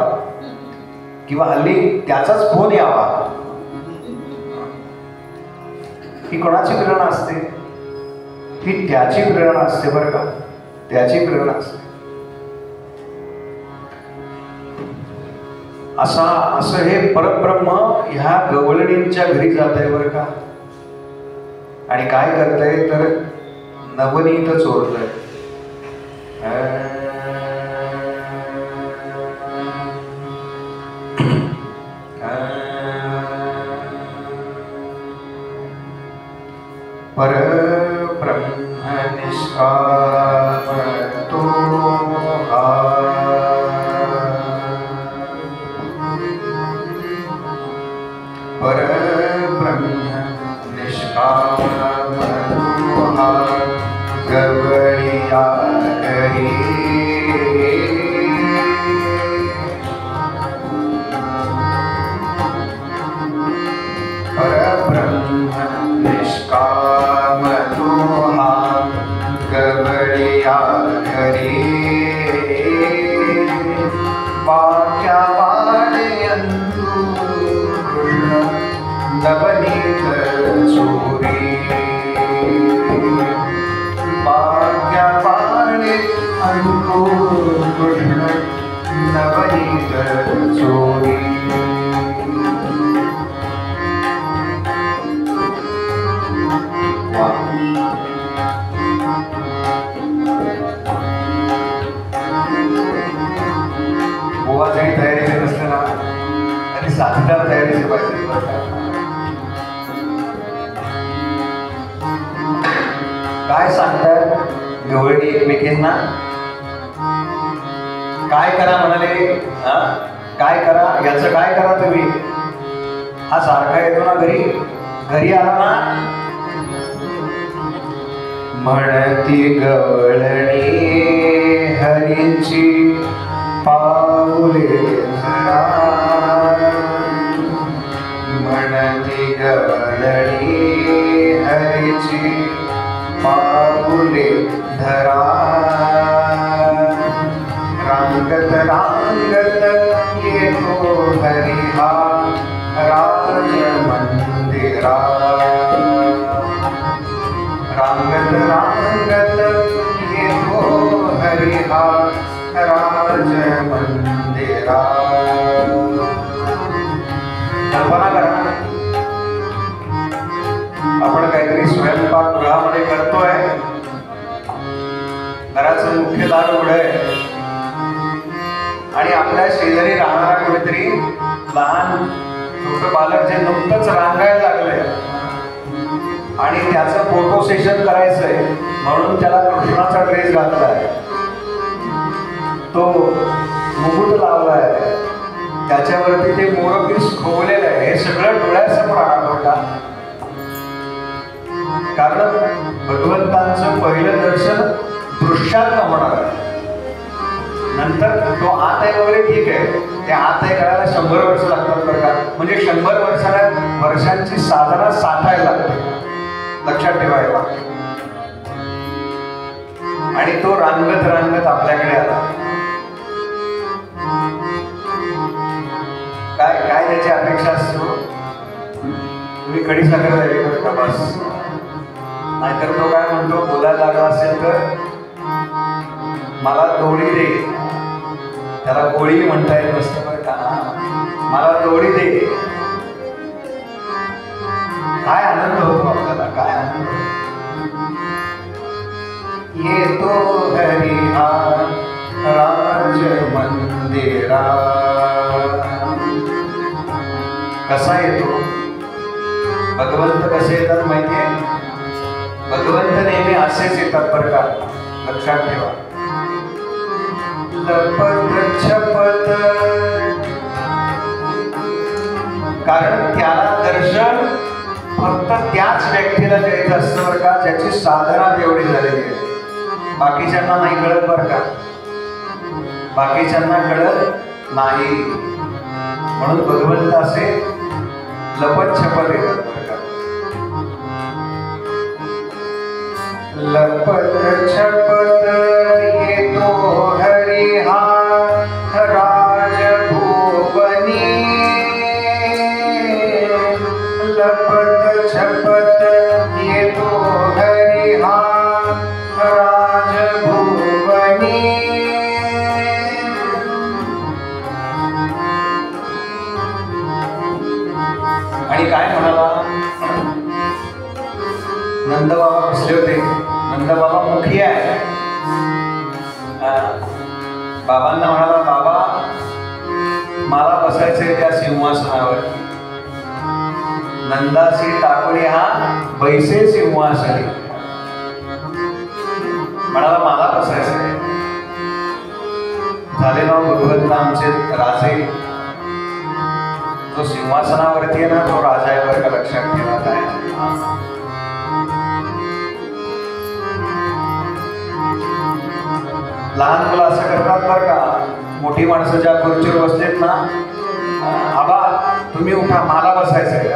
किंवा हल्ली त्याचाच फोन यावा. ही कोणाची प्रेरणा असते? ही त्याची प्रेरणा असते बरं का, त्याची प्रेरणा असते. असं हे परब्रह्म ह्या गवळणींच्या घरी जात आहे बरं का. आणि काय करतंय तर नवनीत चोरतंय. परब्रह्म निष्काम तो परब्रह्म निष्काम गवळिया घरी. परब्रह्म निष्काम गवळिया घरी. वाक्यावाणे नवनीत चोरी. भाग्यवाने अनुकृष्ण नवनीत चोरी. गोवा जरी तयारीचे नसले ना तरी साथीदार तयारीचे पाहिजे. काय सांगतात गवळणी एकमेकींना? काय करा म्हणाले? काय करा, याचं काय करा तुम्ही? हा सारखा येतो ना घरी, घरी आला ना. म्हणती गवळणी हरीची पाऊले धरा. म्हणती गवळणी हरीची पाऊले धरा. रांगत रांगत येतो हरिहा राज मंदिरा. रांगत रांगत येतो हरिहा राज मंदिरा. कल्पना करा, आपण काहीतरी स्वयंपाक गृहामध्ये करतोय, घराचं मुख्य दार उघड आहे आणि आपल्या शेजारी राहणारा कोणीतरी लहान छोटं बालक जे नुकतंच रांगायला लागलंय आणि त्याचं फोटो सेशन करायचंय म्हणून त्याला कृष्णाचा ड्रेस घातलाय, तो मुकुट लावलाय, त्याच्यावरती ते मोरपीस खोवलेलं आहे. हे सगळं डोळ्यासमोर आणत का? कारण भगवंतांचं पहिलं दर्शन दृश्यात होणार आहे. नंतर तो आत आहे वगैरे ठीक आहे, ते आत आहे करायला 100 वर्ष लागतात बरं का. म्हणजे 100 वर्षांची साधना साठायला लागते, लक्षात ठेवायला. आणि तो रांगत रांगत आपल्याकडे आला. काय काय त्याची अपेक्षा असते? खडी साखर झाली बरं का, बस. नाहीतर तो काय म्हणतो, बोलायला लागला असेल तर मला दोडी दे, त्याला गोळी म्हणता येत नसतं बरं का, मला दोडी दे. काय आनंद होतो आपल्याला, काय आनंद होतो. येतो हरिहा राज मंदिरा. कसा येतो भगवंत, कसे येतात माहितीये? भगवंत नेहमी असेच येतात बरं का, लक्षात ठेवा. लपत छपत, कारण त्याला दर्शन फक्त त्याच व्यक्तीला द्यायचं असतं बरं का, ज्याची साधना तेवढी झालेली आहे. बाकीच्यांना नाही कळत बरं का, बाकीच्यांना कळत नाही. म्हणून भगवंत असे लपत छपत येतात बरं का. लपत छपत येतो हरिहा राजभुवनी. लपत छपत येतो हरिहा राजभुवनी. आणि काय म्हणाला, नंदबाबा बसले होते. नंदबाबा मुखी आहे. बाबांना म्हणाला, बाबा मला बसायचंय त्या सिंहासनावर. नंदासी टाकोरी हा बैसे सिंहासनी. म्हणाला मला बसायचंय. झाले ना भगवंत आमचे राजे. जो सिंहासनावरती आहे ना, तो राजा आहे बरं का, लक्षात ठेवा. काय लहान मुलं असं करतात बरं का, मोठी माणसं ज्या खुर्चीवर बसलेत ना, आबा तुम्ही उठा, मला बसायचंय.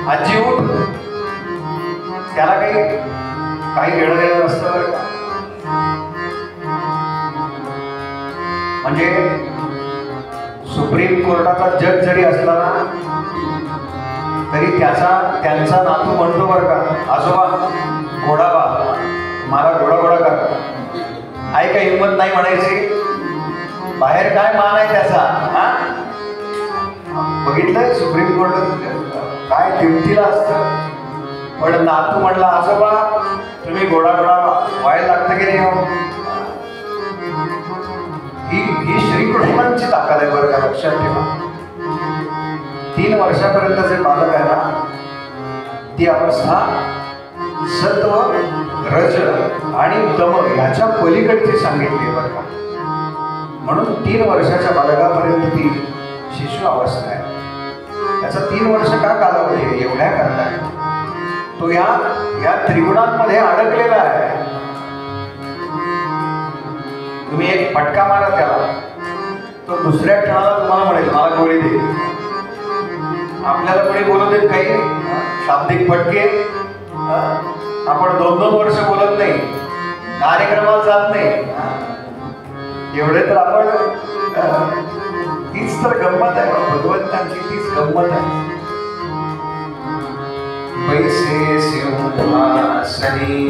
आजी उठ. त्याला काही घेणं देणं नसतं बरं का. म्हणजे सुप्रीम कोर्टाचा जज जरी असला ना, तरी त्यांचा नातू म्हणतो बरं का, आजोबा घोडाबा, मला घोडा कर. आहे का हिंमत नाही म्हणायची? बाहेर काय मान आहे त्याचा. बघितलंय सुप्रीम कोर्टात काय ड्युटीला असतं. पण नातू म्हणला, आजोबा तुम्ही घोडा व्हायला लागतं की नाही. ही श्रीकृष्णांची ताकद आहे बरं का, लक्षात ठेवा. 3 वर्षापर्यंत जे बालक आहे ना, ती अवस्था सत्व रज आणि तम ह्याच्या पलीकडची सांगितली बरं का. म्हणून 3 वर्षाच्या बालकापर्यंत ती शिशु अवस्था आहे. त्याचा 3 वर्ष का कालावधी आहे? एवढ्या करता तो या त्रिगुणांमध्ये अडकलेला आहे. तुम्ही एक फटका मारा त्याला, तो दुसऱ्या क्षणाला तुम्हाला म्हणेल मला गोळी दे. आपल्याला कोणी बोलू देत काही शाब्दिक फटके. आपण 2-2 वर्ष बोलत नाही, कार्यक्रमाला जात नाही. एवढे तर आपण, तीच तर गंमत आहे भगवंतांची, तीच गंमत आहे. पैसे सिंहासनी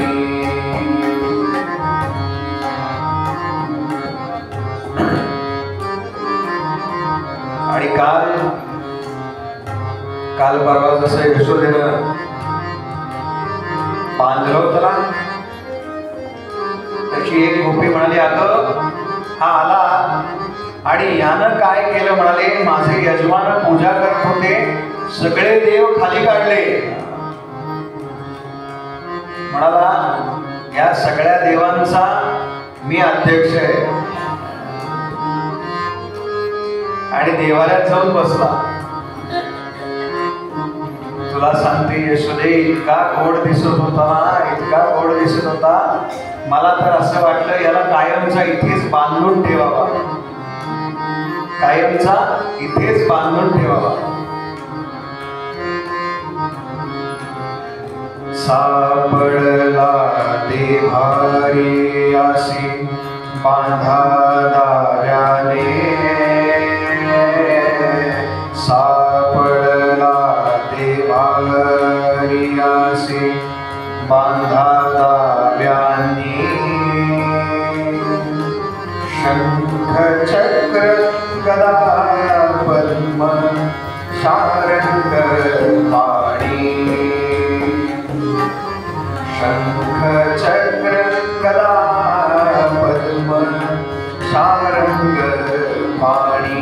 आणि काल परवा जसं यशोदेनं बांधलं होतं ना, त्याची एक गोपी म्हणाली, अगं हा आला आणि यानं काय केलं म्हणाले, माझे यजमान पूजा करत होते, सगळे देव खाली काढले. म्हणाला या सगळ्या देवांचा मी अध्यक्ष आहे. आणि देवालयात जाऊन बसला. तुला सांगते यशोदे, इतका गोड दिसत होता ना, इतका गोड दिसत होता, मला तर असं वाटलं याला कायमचा इथेच बांधून ठेवावा, कायमचा इथेच बांधून ठेवावा. सापडला देवारी आसी बांधा दाराने, सापडला देवारी बांधाता व्यांनी शंख चक्र गदा पद्म शारंग पाणी शंख चक्र गदा पद्म शारंग पाणी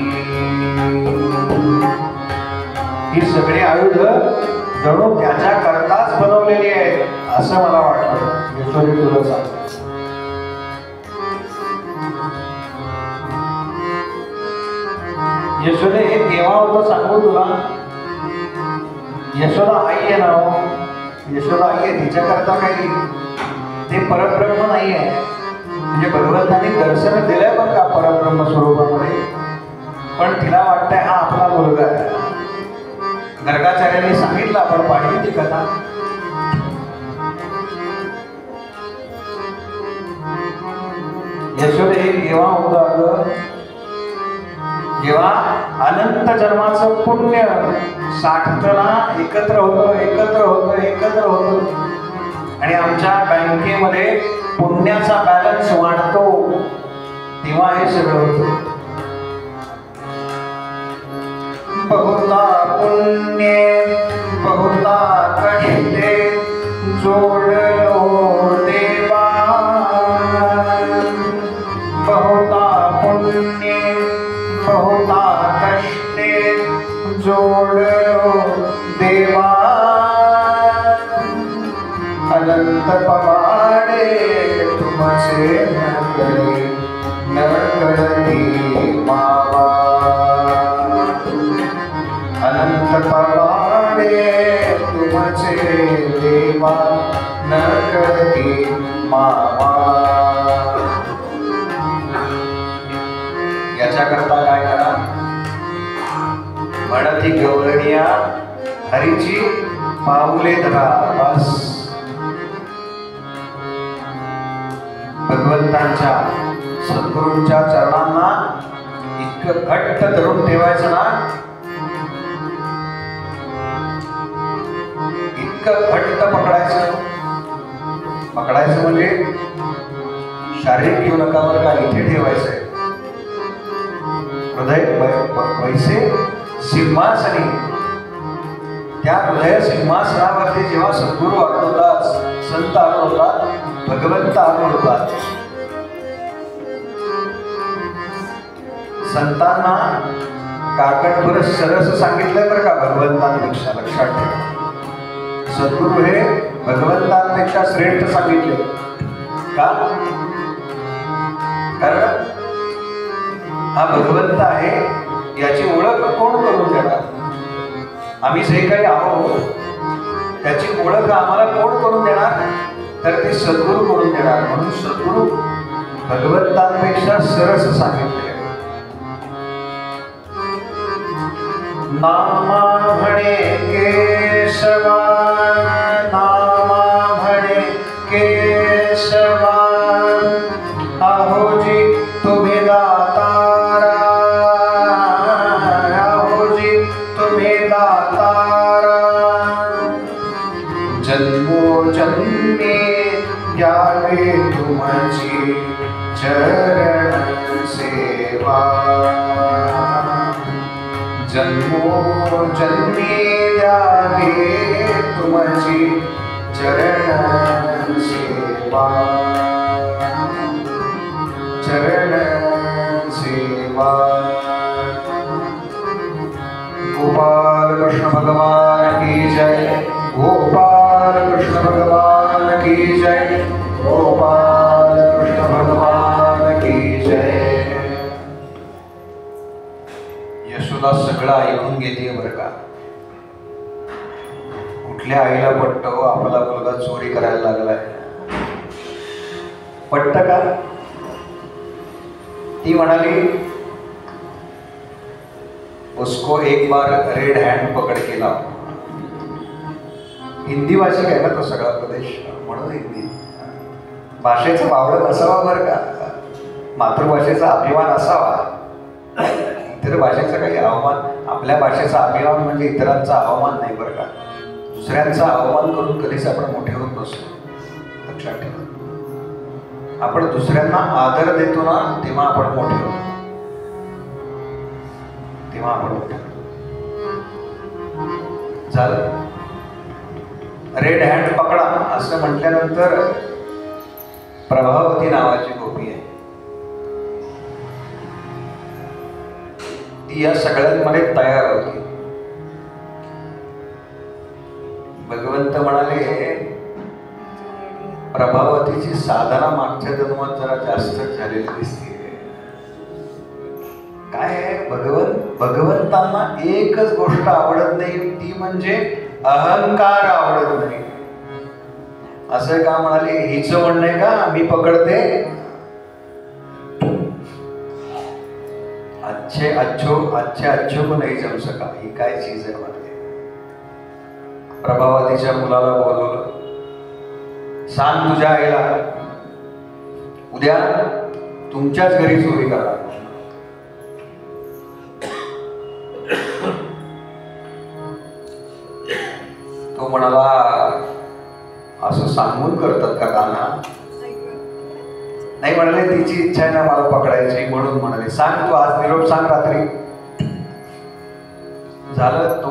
ही सगळी आयुध जणू त्याच्या करताच बनवलेली आहे असं मला वाटलं. यशोदे तुला सांग, यशोदे हे केव्हा होतं सांगू तुला. यशोदा आई आहे ना, यशोदा आई आहे, तिच्याकरता काही ते परब्रह्म नाही आहे. म्हणजे भगवंतांनी दर्शन दिलंय बरं का परब्रह्म स्वरूपामध्ये, पण तिला वाटतंय हा आपला मुलगा आहे. गर्गाचार्यांनी सांगितलं, आपण पाहिली ती कथा. यशोदे हे केव्हा होतं अगं, जेव्हा अनंत जन्माचं पुण्य साठताना एकत्र होतं आणि आमच्या बँकेमध्ये पुण्याचा बॅलन्स वाढतो, तेव्हा हे सगळं होतं. बहुता पुण्य बहुता कष्टे जोडलो देवा, बहुता पुण्य बहुता कष्टे जोडलो देवा, अनंत पवाडे तुमचे नकळती मावा, अनंत पवाडे तुमचे देवा नकळती मावा. याच्याकरता काय करा, म्हणती गवळणिया हरीची पाऊले धरा. बस भगवंतांच्या सद्गुरूंच्या चरणांना इतकं घट्ट धरून ठेवायचं ना, इतकं घट्ट पकडायचं म्हणजे शारीरिक घेऊ नका बरं का, इथे ठेवायचंय. हृदय वैसे सिंहासनी, त्या हृदय सिंहासनावरती जेव्हा सद्गुरू आढळतात, संत आढळतात, भगवंत आढळतात. संतांना काकणभर सरस सांगितलंय बरं का भगवंतांपेक्षा, लक्षात ठेवा. सद्गुरू हे भगवंतांपेक्षा श्रेष्ठ सांगितले का, कारण हा भगवंत आहे याची ओळख कोण करून देणार. आम्ही जे काही आहोत त्याची ओळख आम्हाला कोण करून देणार, तर ते सद्गुरू करून देणार. म्हणून सद्गुरू भगवंतांपेक्षा सरस सांगितले. नामा म्हणे केशवा, नामा म्हणे केशवा, आहोजी तुम्ही दातारा, आहोजी तुम्ही दातारा, जन्मोजन्मी द्यावे तुमची चरण सेवा, जन्मोजन्मी द्यावे तुमची चरण सेवा, चरण सेवा. गोपाल कृष्ण भगवान की जय, गोपाल कृष्ण भगवान की जय, गोपाल कृष्ण भगवान की जय. यशोदा सगळं ऐकून घेते बरं का. कुठल्या आईला पटतं हो आपला मुलगा चोरी करायला लागलाय, पटतं का. ती म्हणाली, उसको एक बार रेड हैंड पकड़ के लाओ. हिंदी भाषिक आहे ना तो सगळा प्रदेश, म्हणून हिंदी भाषेचा वावडत असावा बरं का, मातृभाषेचा अभिमान असावा. इतर भाषेचा काही अवमान, आपल्या भाषेचा अभिमान म्हणजे इतरांचा अवमान नाही बरं का. दुसऱ्यांचा अवमान करून कधीच आपण मोठे होत नसतो. लक्षात ठेवा. आपण दुसऱ्यांना आदर देतो ना, तेव्हा आपण मोठे होतो. तेव्हा आपण मोठे होतो. झालं. रेड हँड पकडा असं म्हटल्यानंतर प्रभावती नावाची गोपी आहे. ती या सगळ्यांमध्ये तयार होती. भगवंत म्हणाले, प्रभावतीची साधना मागच्या जन्मात जरा जास्तच झालेली दिसते. काय आहे, भगवंतांना एकच गोष्ट आवडत नाही, ती म्हणजे अहंकार आवडत नाही. असं का म्हणाले, हिचं म्हणणं आहे का मी पकडते, अच्छे अच्छो को नाही जम सका. ही काय चीज आहे म्हणाले. प्रभावतीच्या मुलाला बोलवलं, सांग तुझ्या आईला उद्या तुमच्याच घरी चोरी करा. तो म्हणाला, असं सांगून करतात का कान्हा? नाही म्हणाले, तिची इच्छा आहे ना मला पकडायची, म्हणून म्हणाले सांग तू आज निरोप सांग रात्री. झालं.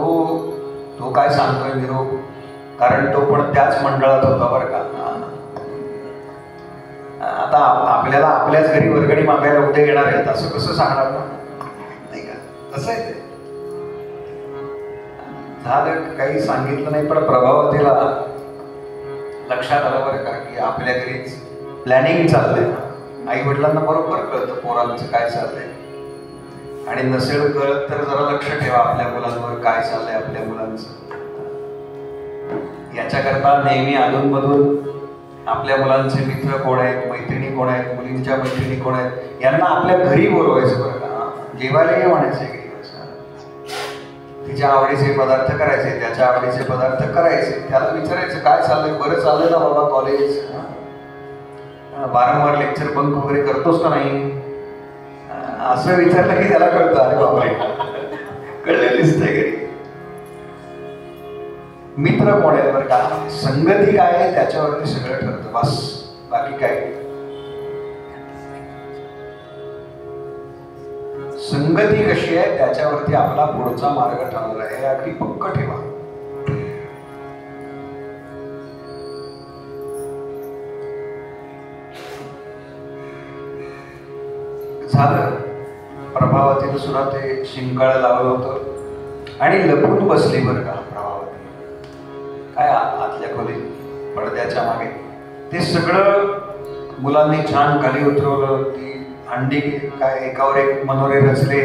तो काय सांगतोय निरोप, कारण तो पण त्याच मंडळात होता बरं का. आता आपल्याला आपल्याच घरी वर्गणी मागायला उद्या येणार आहेत, असं कसं सांगणार ना, नाही का? तसं आहे ते. झालं, काही सांगितलं नाही. पण प्रभावतीला लक्षात आलं बरं का की आपल्या घरीच प्लॅनिंग चाललंय. आई वडिलांना बरोबर कळतं पोरांचं काय चाललंय, आणि नसेल कळत तर जरा लक्ष ठेवा आपल्या मुलांवर काय चाललंय आपल्या मुलांचं. याच्याकरता नेहमी अधूनमधून आपल्या मुलांचे मित्र कोण आहेत, मैत्रिणी कोण आहेत, मुलींच्या मैत्रिणी कोण आहेत, यांना आपल्या घरी बोलवायचं बरं का. जेवायला ये म्हणायचं घरी. तिच्या आवडीचे पदार्थ करायचे, त्याच्या आवडीचे पदार्थ करायचे. त्याला विचारायचं काय चाललंय, बरं चाललंय ना बाबा कॉलेज, वारंवार लेक्चर बंक वगैरे करतोस का नाही, असं विचारलं की त्याला कळतं, अरे बापरे कळले दिसतंय घरी. मित्र कोण आहेत बरं का, संगती काय आहे त्याच्यावरती सगळं ठरतं, बस बाकी काय. संगती कशी आहे त्याच्यावरती आपला पुढचा मार्ग ठरणार आहे, हे अगदी पक्क ठेवा. झालं. प्रभावतीनं सुद्धा ते शिंकाळ लावलं होतं आणि लपून बसली बरं का प्रभावती. काय आतल्या खोलीत पडद्याच्या मागे ते सगळं मुलांनी छान खाली उतरवलं. ती अंडी काय एकावर एक मनोरे रचले,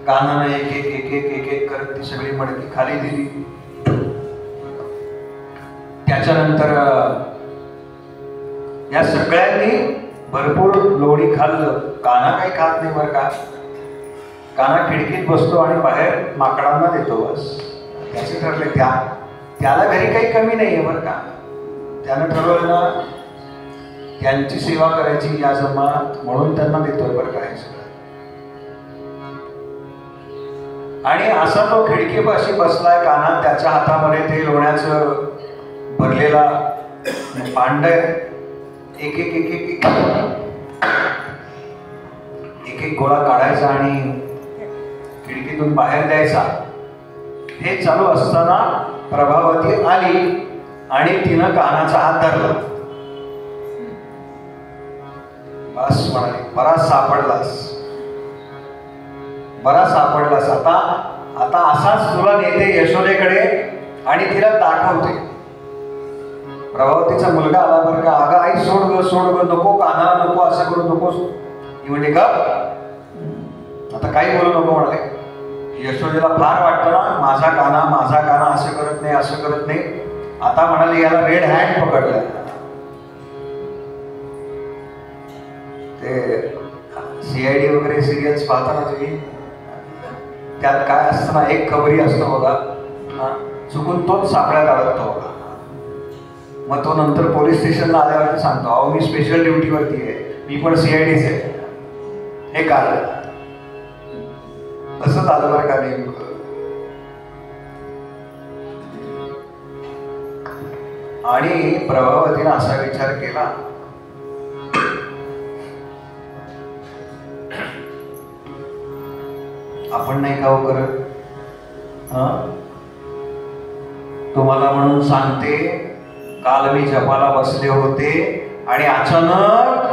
कानानं एक एक एक एक एक एक करत ती सगळी मडकी खाली दिली. त्याच्यानंतर या सगळ्यांनी भरपूर लोणी खाल्लं. काना काही खात नाही बरं का. काना खिडकीत बसतो आणि बाहेर माकडांना देतो, बस त्याचे ठरले. त्याला घरी काही कमी नाही आहे बरं का. त्यानं ठरवलं ना त्यांची सेवा करायची या जन्मात, म्हणून त्यांना देतोय बरं का हे सगळं. आणि असा तो खिडकीपाशी बसलाय काना, त्याच्या हातामध्ये ते लोण्याचं भरलेला भांड आहे. एक एक एक एक एक एक गोळा काढायचा आणि खिडकीतून बाहेर द्यायचा. हे चालू असताना प्रभावती आली आणि तिनं कानाचा हात धरला. बस म्हणाली, बराच सापडलास. आता असाच तुला नेते यशोदेकडे आणि तिला दाखवते. प्रभावतीचा मुलगा आला बरं का. अगं आई सोड ग नको, काना नको, असं करू नकोस. ही म्हणते का आता काही बोलू नको म्हणाले. यशोदेला फार वाटतं ना माझा काना असं करत नाही. आता म्हणाले याला रेड हँड पकडलं. ते CID वगैरे सिरियल्स पाहताना तुम्ही, त्यात काय असतं ना, एक खबरी असतो बघा, चुकून तोच सापड्यात अडकतो बघा. मग तो नंतर पोलीस स्टेशनला आल्यावरती सांगतो, अहो मी स्पेशल ड्युटीवरती आहे, मी पण CIDच आहे. हे कारण तसं झालं बरं का नेमकं. आणि प्रभावतीने असा विचार केला, आपण नाही का करत, तुम्हाला म्हणून सांगते, काल मी जपाला बसले होते आणि अचानक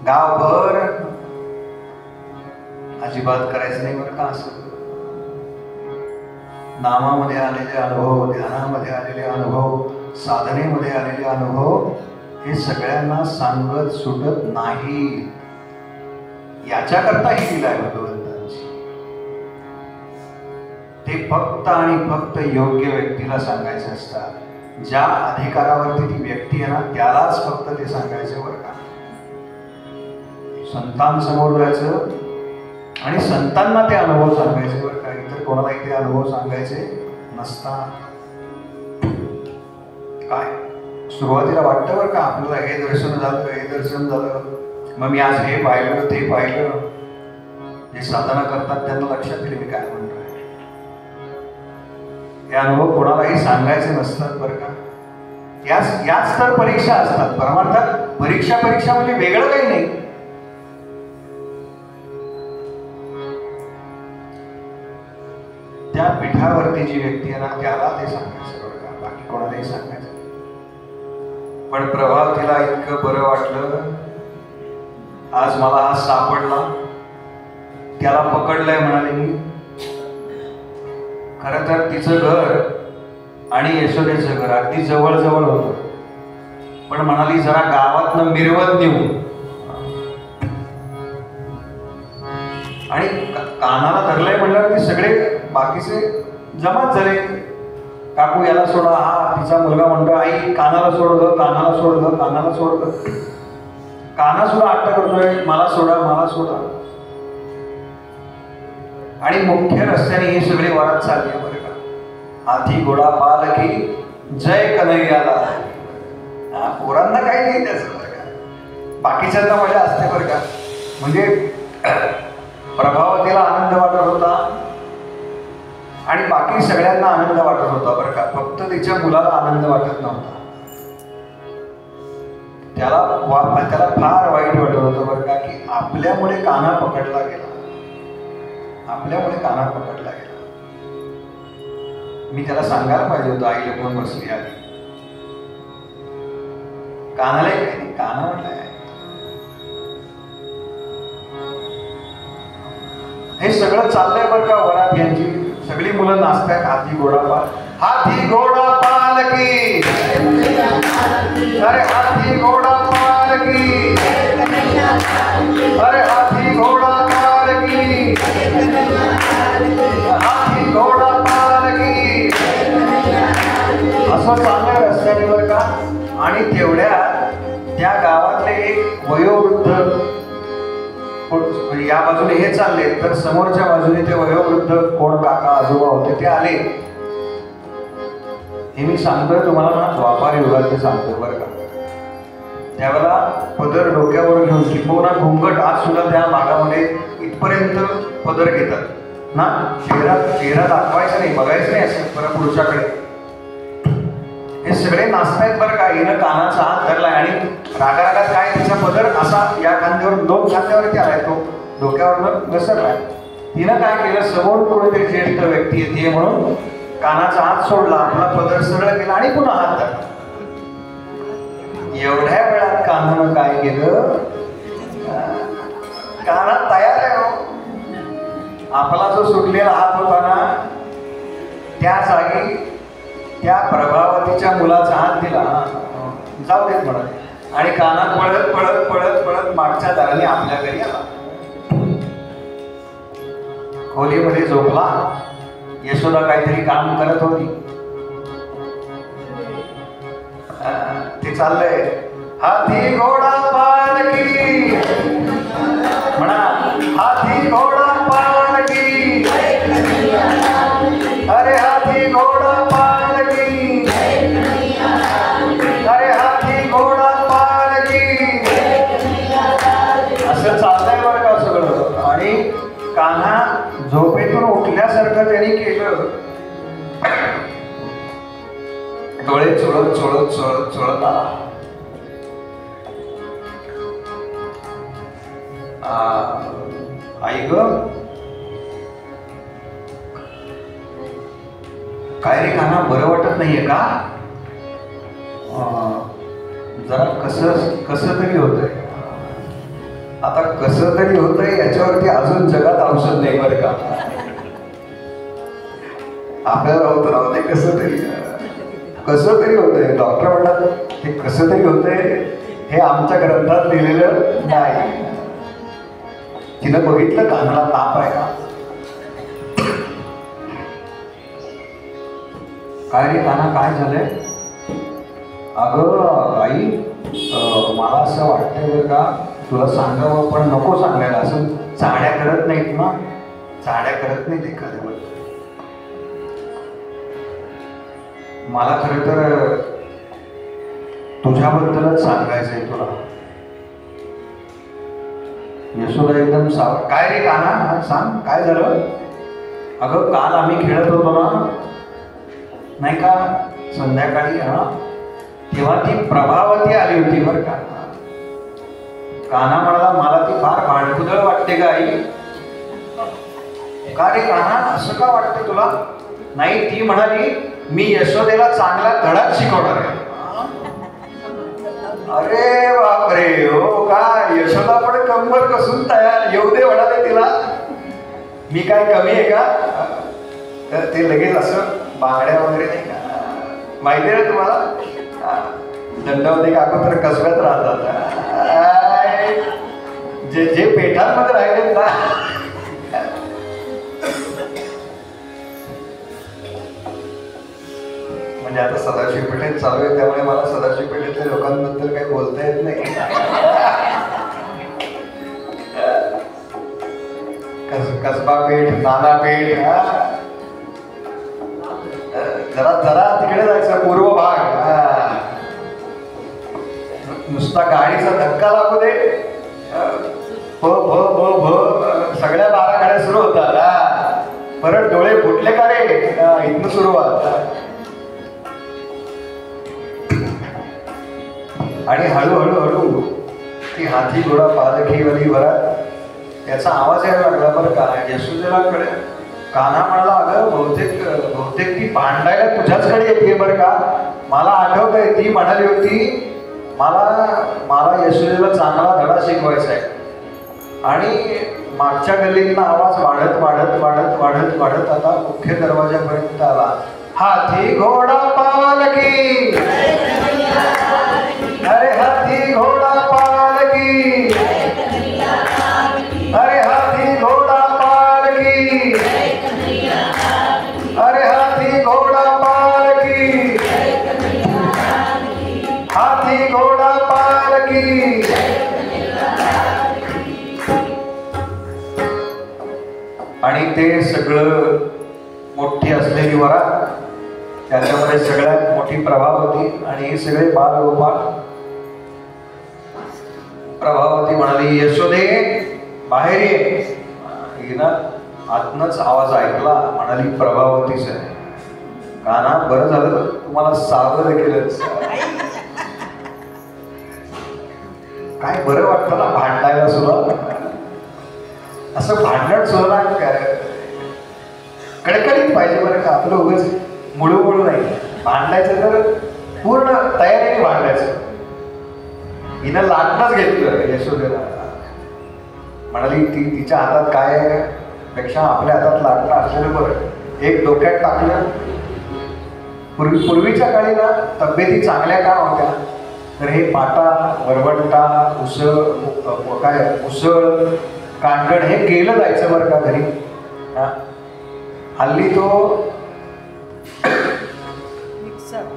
गावभर, अजिबात करायचं नाही बरं का असं, नामामध्ये आलेले अनुभव, ध्यानामध्ये आलेले अनुभव, साधनेमध्ये आलेले अनुभव हे सगळ्यांना सांगत सुटत नाही. याच्याकरता ही लीला आहे भगवंतांची. ते फक्त आणि फक्त योग्य व्यक्तीला सांगायचे असतात. ज्या अधिकारावरती ती व्यक्ती आहे ना त्यालाच फक्त ते सांगायचे बरं का. संतांसमोर जायचं आणि संतांना ते अनुभव सांगायचे बरं का. इतर कोणालाही ते अनुभव सांगायचे नसतात. काय सुरुवातीला वाटतं बरं का आपल्याला, हे दर्शन झालं, हे दर्शन झालं, मग मी आज हे पाहिलं, ते पाहिलं. जे साधना करतात त्यांना लक्षात येईल मी काय म्हणतोय. हे अनुभव कोणालाही सांगायचे नसतात बरं का. याच तर परीक्षा असतात. परमार्थात परीक्षा म्हणजे वेगळं काही नाही. त्या पीठावरती जी व्यक्ती आहे ना त्याला ते सांगायचं बरं का, बाकी कोणालाही सांगायचं. पण प्रभावतीला इतकं बरं वाटलं, आज मला हा सापडला, त्याला पकडलंय म्हणाले मी. खरं तर तिचं घर आणि यशोदेचं घर अगदी जवळ होतं, पण म्हणाली जरा गावातनं मिरवत नेऊ. आणि कानाला धरलंय म्हणल्यावर ते सगळे बाकीचे जमाच झाले. काकू याला सोडा, हा तिचा मुलगा म्हणतो आई कानाला सोड ग, कानाला सोड ग, कानाला सोड ग. काना सुद्धा आट्ट करतोय, मला सोडा, मला सोडा. आणि मुख्य रस्त्याने हे सगळे वारात चालले बरं का. हाती घोडा पालकी जय कन्हैयाला. पोरांना काही नाही त्याचं बरं का, बाकीच्यांना मजा असते बरं का. म्हणजे प्रभावतीला आनंद वाटत होता आणि बाकी सगळ्यांना आनंद वाटत होता बरं का. फक्त तिच्या मुलाला आनंद वाटत नव्हता. त्याला फार वाईट वाटत होतं बरं का, की आपल्यामुळे काना पकडला गेला, आपल्यामुळे काना पकडला गेला. मी त्याला सांगायला पाहिजे होतं, आई लपून बसली आली. कानाला काही नाही, काना म्हटलंय. हे सगळं चाललंय बरं का वरात. यांची सगळी मुलं नाचतात. हाती घोडा पाल, हाती घोडा पालकी, अरे हाती घोडा पालकी, अरे हाती घोडा पालकी, हाती घोडा पालकी. असं चाललंय रस्त्याने बरं का. आणि तेवढ्यात त्या गावातले एक वयोवृद्ध, या बाजूने हे चालले तर समोरच्या बाजूने ते वयोवृद्ध कोण काका आजोबा होते ते आले. हे मी सांगतोय तुम्हाला ना द्वापार युगात ते सांगतोय बरं का. त्यावेळेला पदर डोक्यावर घेऊन किंबहुना घुंगट, आज सुद्धा त्या भागामध्ये इथपर्यंत पदर घेतात ना. चेहरा दाखवायचा नाही, बघायचं नाही असं परत पुढच्याकडे. हे सगळे नाचतायत बरं का. हिनं कानाचा हात धरलाय आणि रागारागात काय तिचा पदर असा या खांद्यावर, दोन खांद्यावरती आलाय, तो डोक्यावरनं घसरलाय. तिनं काय केलं, समोर कोणीतरी ज्येष्ठ व्यक्ती येते म्हणून कानाचा हात सोडला, आपला पदर सरळ केला आणि पुन्हा हात धरला. एवढ्या वेळात कानानं काय केलं, काना तयार आहे हो. आपला जो सुटलेला हात होता ना त्या जागी त्या प्रभावतीच्या मुलाचा हात दिला, जाऊ देत म्हणाले. आणि काना पळत पळत पळत पळत मागच्या दाराने आपल्या घरी आला. खोलीमध्ये झोपला. यशोदा काहीतरी काम करत होती. ते चाललंय, हाती घोडा पालकी म्हणा, हाती घोडा पालकी, अरे हाती घोडा पालकी, अरे हाती घोडा पालकी. असं चाललंय बरं का सगळं. आणि कान्हा झोपेतून उठल्यासारखं त्यांनी केलं. डोळे चोळत चोळत चोळत चोळत आला. आई ग, काय रे काना, बरं वाटत नाहीये का? जरा कसं तरी होतंय. आता कसं तरी होतंय याच्यावरती अजून जगात औषध नाही बरं का. आपल्याला होत राहते कसं तरी होतंय. डॉक्टर म्हणतात ते कसं तरी होतंय हे आमच्या ग्रंथात लिहिलेलं नाही. तिनं बघितलं कानाला ताप आहे का? काय रे काना, काय झालंय? अगं आई, मला असं वाटतंय बरं का, तुला सांगावं पण नको सांगायला. असं चाड्या करत नाहीत ना, चाड्या करत नाहीत एखाद्यावर. मला खरं तर तुझ्याबद्दलच सांगायचंय तुला. यशोदा एकदम सावध. काय रे काना, सांग काय झालं? अगं काल आम्ही खेळत होतो ना, नाही का, संध्याकाळी, तेव्हा ती प्रभावती आली होती बरं का. काना म्हणाला, मला ती फार भांडकुदळ वाटते का आई? का रे काना, असं का वाटतं तुला? नाही, ती म्हणाली मी यशोदेला चांगला धडाच शिकवणार आहे. अरे बापरे, हो का? यशोदा पण कंबर कसून तयार. येऊ दे म्हणाले तिला. मी काय कमी आहे का? ते लगेच असं बांगड्या वगैरे नाही का, माहिती आहे तुम्हाला, दंडावती काकू तर कसब्यात राहतात. जे पेठांमध्ये राहिले ना, म्हणजे आता सदाशिव पेठेत चालू आहे त्यामुळे मला सदाशिव पेठेतल्या लोकांबद्दल काही बोलता येत नाही. कसबा पेठ, नाना पेठ, जरा तिकडे जायचं, पूर्व भाग. नुसता गाडीचा धक्का लागू दे, सगळ्या 12 गाड्या सुरू होतात. परत डोळे फुटले का रे, इथनं सुरुवात. आणि हळूहळू ती हाती घोडा पालखी वली भरात याचा आवाज यायला लागला बरं का. यशोदेला कडे कान्हा म्हणाला, अगं बहुतेक ती भांडायला तुझ्याचकडे येते बरं का. मला आठवतंय ती म्हणाली होती मला यशोदेला चांगला धडा शिकवायचा आहे. आणि मागच्या गल्लीतनं आवाज वाढत वाढत वाढत वाढत वाढत आता मुख्य दरवाजापर्यंत आला. हाती घोडा पालखी, अरे हाती घोडा पालखी, अरे हाती घोडा पालखी, अरे हाती घोडा पालखी, हाती घोडा पालखी. आणि ते सगळं मोठी असलेली वरात, त्याच्यामध्ये सगळ्यात मोठी प्रभावती आणि हे सगळे बालगोपाळ. प्रभावती म्हणाली, यशोदे बाहेर ये. हिनं आतनच आवाज ऐकला, म्हणाली प्रभावतीच आहे. कान्हा, बरं झालं तुम्हाला सावध केलं. काय बरं वाटतं ना भांडायला सुद्धा. असं भांडण सुद्धा कडकडीत पाहिजे बरं का. आपलं उगाच मुळू नाही भांडायचं, तर पूर्ण तयारीने भांडायचं. हिनं लाटणंच घेतलं यशोदेला. म्हणाली तिच्या हातात काय आहे पेक्षा आपल्या हातात लाटणं असलेलं बरं. एक डोक्यात टाकलं. पूर्वीच्या काळी ना तब्येती चांगल्या का होत्या, तर हे पाटा, वरवंटा, उसळ, कांडण हे केलं जायचं बरं का घरी. हल्ली तो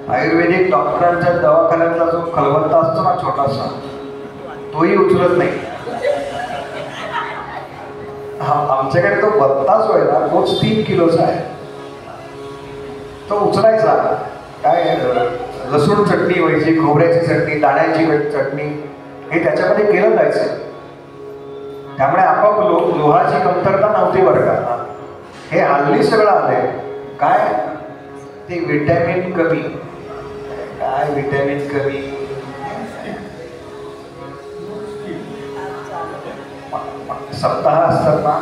आयुर्वेदिक डॉक्टरांच्या दवाखान्यातला जो खलबत्ता असतो ना छोटासा, तोही उचलत नाही. आमच्याकडे तो बत्ता जो आहे ना, तोच 3 किलोचा आहे. तो उचलायचा. काय लसूण चटणी व्हायची, खोबऱ्याची चटणी, दाण्याची चटणी, हे त्याच्यामध्ये केलं जायचं. त्यामुळे आपोआप लोहाची कमतरता नव्हती बरं का. हे हल्ली सगळं आलंय काय, ते विटॅमिन कमी, काय विटॅमिन कमी. सप्ताह असतात ना,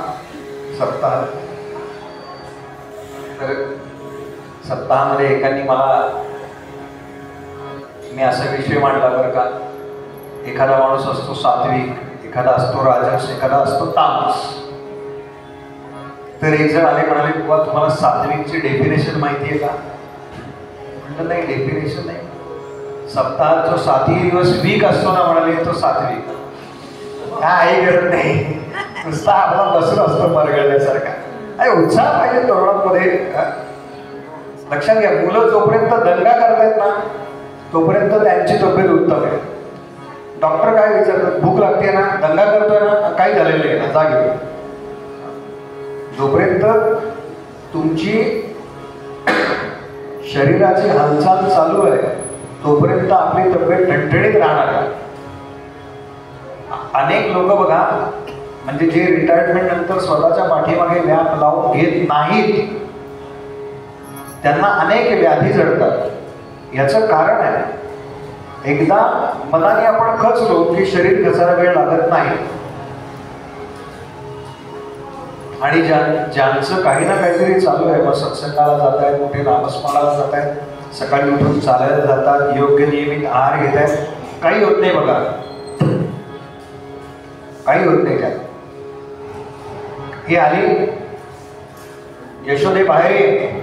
सप्ताह, तर सप्ताहामध्ये एकाने मी असा विषय मांडला बरं का. एखादा माणूस असतो सात्विक, एखादा असतो राजस, एखादा असतो तामस. तर एक जण आले, म्हणाले बाबा तुम्हाला सात्विकची डेफिनेशन माहिती आहे का? म्हटलं नाही, डेफिनेशन नाही. सप्ताहात जो 7ही दिवस वीक असतो ना, म्हणाले तो सात्विक. काही गरज नाही, नुसता आपला बसून असतो मरगळल्यासारखा. अरे उत्साह पाहिजे तरुणांमध्ये. लक्षात घ्या, मुलं जोपर्यंत दंगा करतायत ना तोपर्यंत त्यांची तब्येत उत्तम आहे. डॉक्टर काय विचारतात, भूक लागते ना, दंगा करतोय ना, काही झालेलं आहे ना, जागे. जोपर्यंत तुमची शरीराची हालचाल चालू आहे तोपर्यंत आपली तब्येत ठणठणीत राहणार आहे. अनेक लोक बघा, म्हणजे जे रिटायरमेंट नंतर स्वतःच्या पाठीमागे व्याप लावून घेत नाहीत त्यांना अनेक व्याधी जडतात. याचं कारण आहे, एकदा मनाने आपण खचलो की शरीर खचायला वेळ लागत नाही. आणि ज्यांचं काही ना काहीतरी चालू आहे, मग सत्संगाला जात आहेत, मोठे नामस्मरणाला जात आहेत, सकाळी उठून चालायला जातात, योग्य नियमित आहार घेत आहेत, काही होत नाही बघा, काही होत नाही त्यात. ही आली यशोदे बाहेर ये,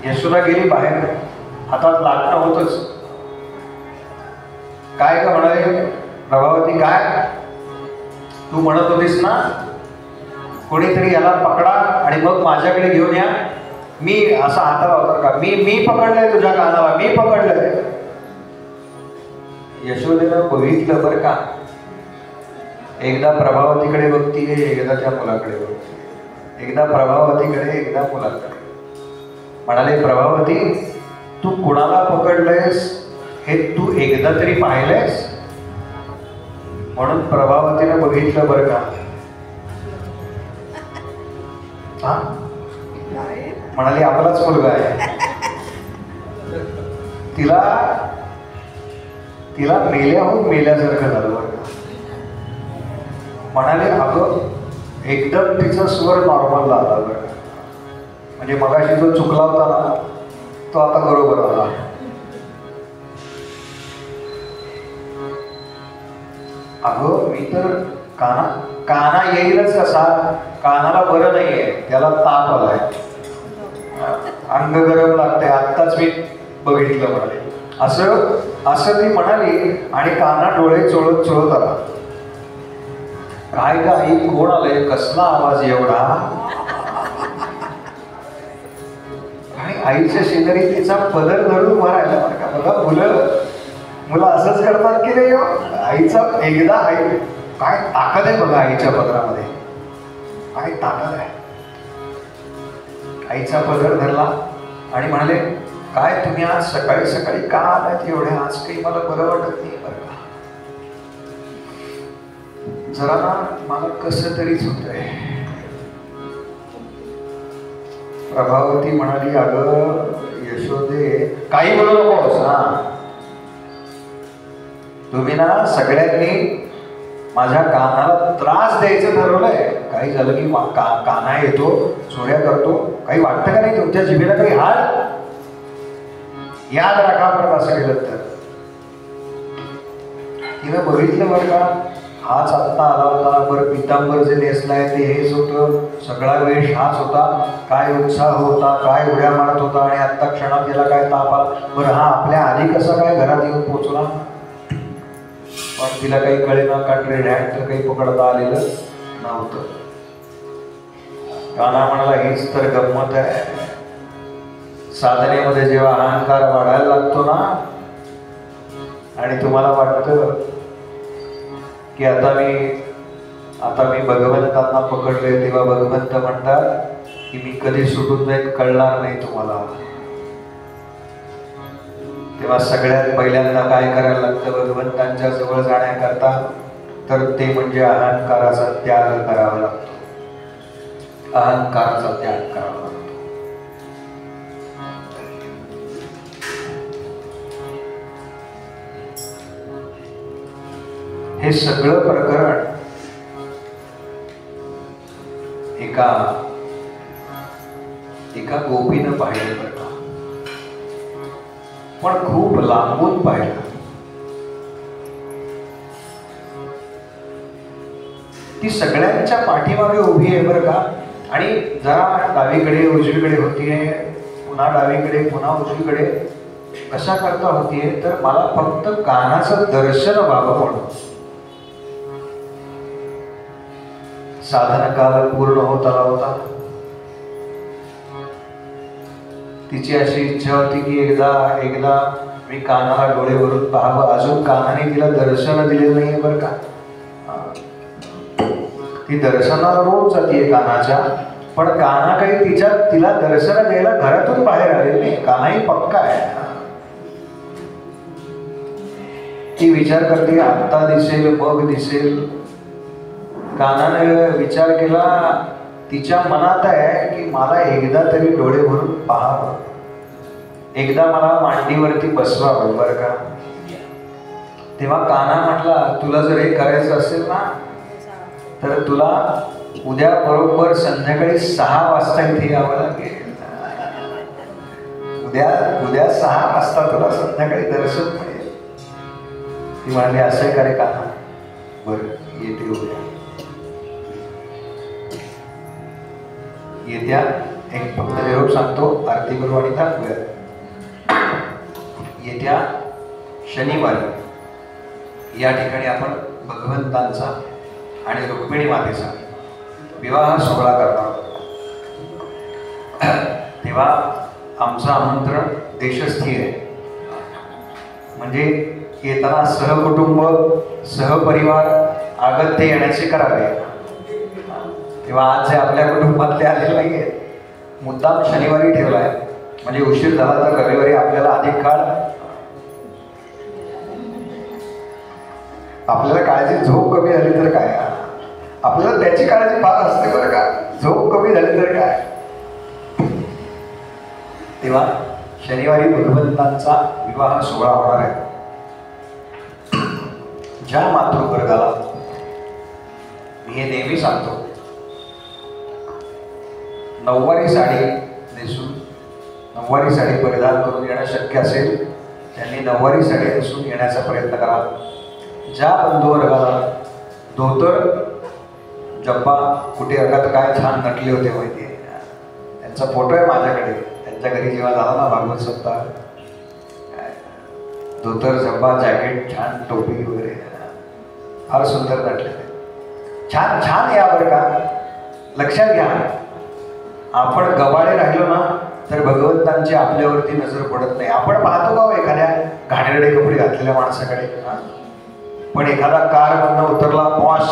यशोदा गेली बाहेर, हातात लाटणं होतच. काय का म्हणाले, प्रभावती काय तू म्हणत होतीस ना, कोणीतरी याला पकडा आणि मग माझ्याकडे घेऊन या. मी असा हाताला होता का, मी पकडलंय तुझ्या कानाला, मी पकडलंय. यशोदेनं बघितलं बरं का, एकदा प्रभावतीकडे बघतीये, एकदा त्या मुलाकडे बघतीये, एकदा प्रभावतीकडे, एकदा मुलाकडे. म्हणाले, प्रभावती तू कुणाला पकडलंयस हे तू एकदा तरी पाहिलंयस? म्हणून प्रभावतीनं बघितलं बरं का. हा म्हणाली, आपलाच मुलगा आहे. तिला मेल्याहून मेल्यासारखं झालं बरं का. म्हणाले, अगं एकदम तिचा स्वर नॉर्मल आला बरं का. म्हणजे मगाशी जो चुकला होता ना तो आता बरोबर आला. अगं मी तर काना येईलच कसा, कानाला बरं नाहीये, त्याला ताप आलाय, अंग गरम लागतंय, आत्ताच मी बघितलं म्हणाले. असं ती म्हणाली आणि काना डोळे चोळत चोळत आला. काय का आई, कोण आलंय, कसला आवाज एवढा? आणि आईच्या शेजारी तिचा पदर धरून भरायला बरं का. बघा मुलं असंच करतात की नाही. आईचा एकदा आई, काय ताकद आहे बघा आईच्या पदरामध्ये, काय ताकद आहे. आईचा पदर धरला आणि म्हणाले, काय तुम्ही आज सकाळी सकाळी का आलात एवढे, आज काही मला बरं वाटत नाही बरं का. जरा ना मला कसं तरीच होतंय. प्रभावती म्हणाली, अगं यशोदे काही म्हणू नकोस. हा तुम्ही ना सगळ्यांनी माझ्या कानाला त्रास द्यायचं ठरवलंय. काही झालं की काना येतो, चोऱ्या करतो, काही वाटतं का नाही तुमच्या जिभेला काही हाड? याद राखा परत असं केलं तर. तिनं बघितलं बरं का, हाच आत्ता आला होता, बरं पितांबर जे नेसलाय ते हेच होतं, सगळा वेश हाच होता, काय उत्साह होता, काय उड्या मारत होता, आणि आत्ता क्षणात याला काय ताप आला. बरं हा आपल्या आधी कसं काय घरात येऊन पोचला? पण तिला काही कळेना, कारण रेड हँड तर काही पकडता आलेलं नव्हतं. काना म्हणाला, हीच तर गंमत आहे. साधनेमध्ये जेव्हा अहंकार वाढायला लागतो ना आणि तुम्हाला वाटतं की आता मी भगवंतांना पकडले, तेव्हा भगवंत म्हणतात की मी कधी सुटून जाईन कळणार नाही तुम्हाला. तेव्हा सगळ्यात पहिल्यांदा काय करायला लागतं भगवंतांच्या जवळ जाण्याकरता, तर ते म्हणजे अहंकाराचा त्याग करावा लागतो. अहंकाराचा त्याग करावा लागतो. हे सगळं प्रकरण एका गोपीनं पाहिलं बरं का, पण खूप लांबून पाहिलं. ती सगळ्यांच्या पाठीमागे उभी आहे बरं का, आणि जरा डावीकडे उजवीकडे होतीये, पुन्हा डावीकडे पुन्हा उजवीकडे, कशा करता होतीये तर मला फक्त कानाचं दर्शन व्हावं म्हणून. साधन काल पूर्ण होत आला होता. तिची अशी इच्छा होती की एकदा मी कानाला डोळे भरून पाहावं. अजून कानाने तिला दर्शन दिलेलं नाहीये बरं का. ती दर्शनाला रोज जातीये कानाच्या, पण काना काही तिला दर्शन द्यायला घरातून बाहेर आलेली नाही. कानाही पक्का आहे. ती विचार करते आत्ता दिसेल मग दिसेल. कानाने विचार केला, तिच्या मनात आहे की मला एकदा तरी डोळे भरून पाहावं, एकदा मला मांडीवरती बसवावं बरं का. तेव्हा काना म्हटला, तुला जर हे करायचं असेल ना तर तुला उद्या बरोबर संध्याकाळी 6 वाजता इथे यावं लागेल. उद्या 6 वाजता तुला संध्याकाळी दर्शन मिळेल. ती म्हणाली असं करे काना, बरं येते उद्या. येत्या एक फक्त निरोप सांगतो, आरती करू आणि थांबूया. येत्या शनिवारी या ठिकाणी आपण भगवंतांचा आणि रुक्मिणी मातेचा विवाह सोहळा करणार आहोत. तेव्हा आमचं आमंत्रण देशस्थी आहे. म्हणजे येताना सहकुटुंब सहपरिवार अगत्य येण्याचे करावे. तेव्हा आज जे आपल्या कुटुंबातले आलेले नाहीये, मुद्दाम शनिवारी ठेवलाय, म्हणजे उशीर झाला तर रविवारी आपल्याला अधिक काळ आपल्याला काळजी, झोप कमी झाली तर काय, आपल्याला त्याची काळजी फार असते बरं का. झोप कमी झाली तर काय. तेव्हा शनिवारी भगवंतांचा विवाह सोहळा होणार आहे. ज्या मातृवर्गाला मी हे नेहमी सांगतो, नऊवारी साडी नेसून नऊवारी साडी परिधान करून येणं शक्य असेल त्यांनी नऊवारी साडी नेसून येण्याचा प्रयत्न करा. ज्या बंधुवर्गाला धोतर जब्बा कुठे अगत काय छान नटले होते माहिती आहे, त्यांचा फोटो आहे माझ्याकडे. त्यांच्या घरी जेव्हा झाला ना भागवत सप्ताह, धोतर जब्बा जॅकेट छान टोपी वगैरे फार सुंदर नटले. छान छान या बरं का. लक्षात घ्या, आपण गबाळे राहिलो ना तर भगवंतांची आपल्यावरती नजर पडत नाही. आपण पाहतो का एखाद्या घाणेरडे कपडे घातलेल्या माणसाकडे, पण एखादा कार मधनं उतरला पॉश,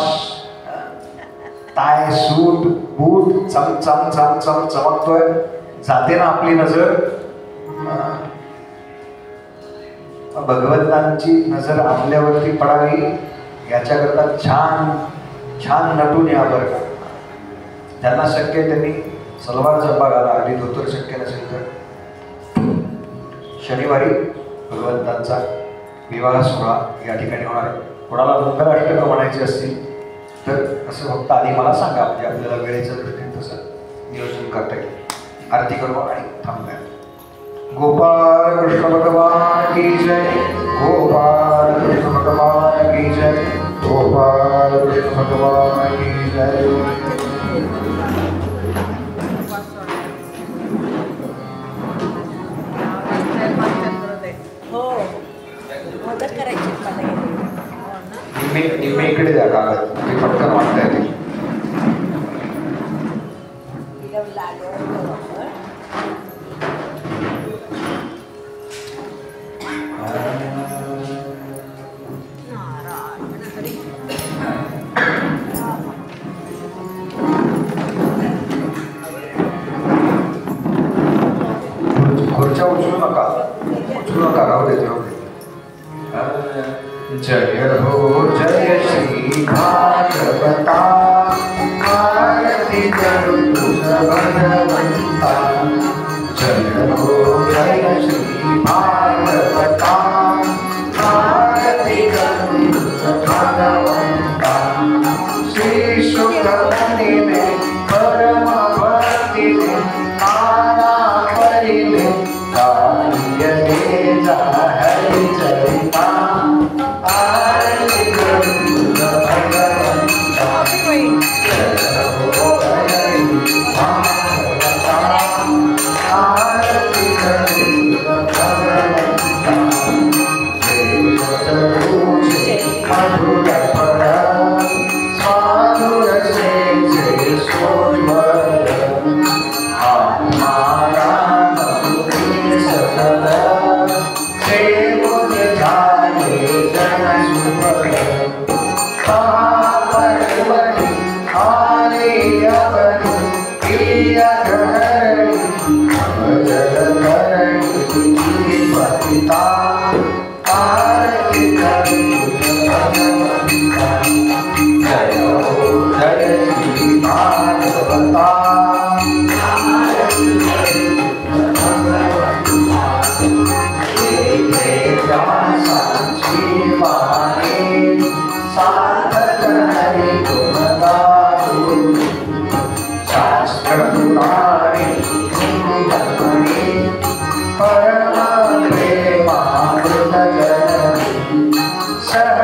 टाय सूट बूट चम चम चम चम चमकतोय, जाते ना आपली नजर. भगवंतांची नजर आपल्यावरती पडावी याच्याकरता छान छान नटून या बरं का. त्यांना शक्य त्यांनी सलवार जब्बा घाला, आणि धोतर शक्य नसेल तर. शनिवारी भगवंतांचा विवाह सोहळा या ठिकाणी होणार आहे. कोणाला मंगलाष्टक म्हणायचे असतील तर असं फक्त आधी मला सांगा, म्हणजे आपल्याला वेळेच्या दृष्टीने तसं नियोजन करता येईल. आरती करू आणि थांबूया. गोपाल कृष्ण भगवान की जय, गोपाल कृष्ण भगवान की जय, गोपाल कृष्ण भगवान की जय. निम्मे इकडे द्या कागद, ते पटकन वाटता येते. खुर्च्या उचलू नका राहू दे. जय हो जय श्री भागवता, आरती करू तुझ भगवंता. जय हो जय श्री भागवता, आरती करू तुझ भगवंता.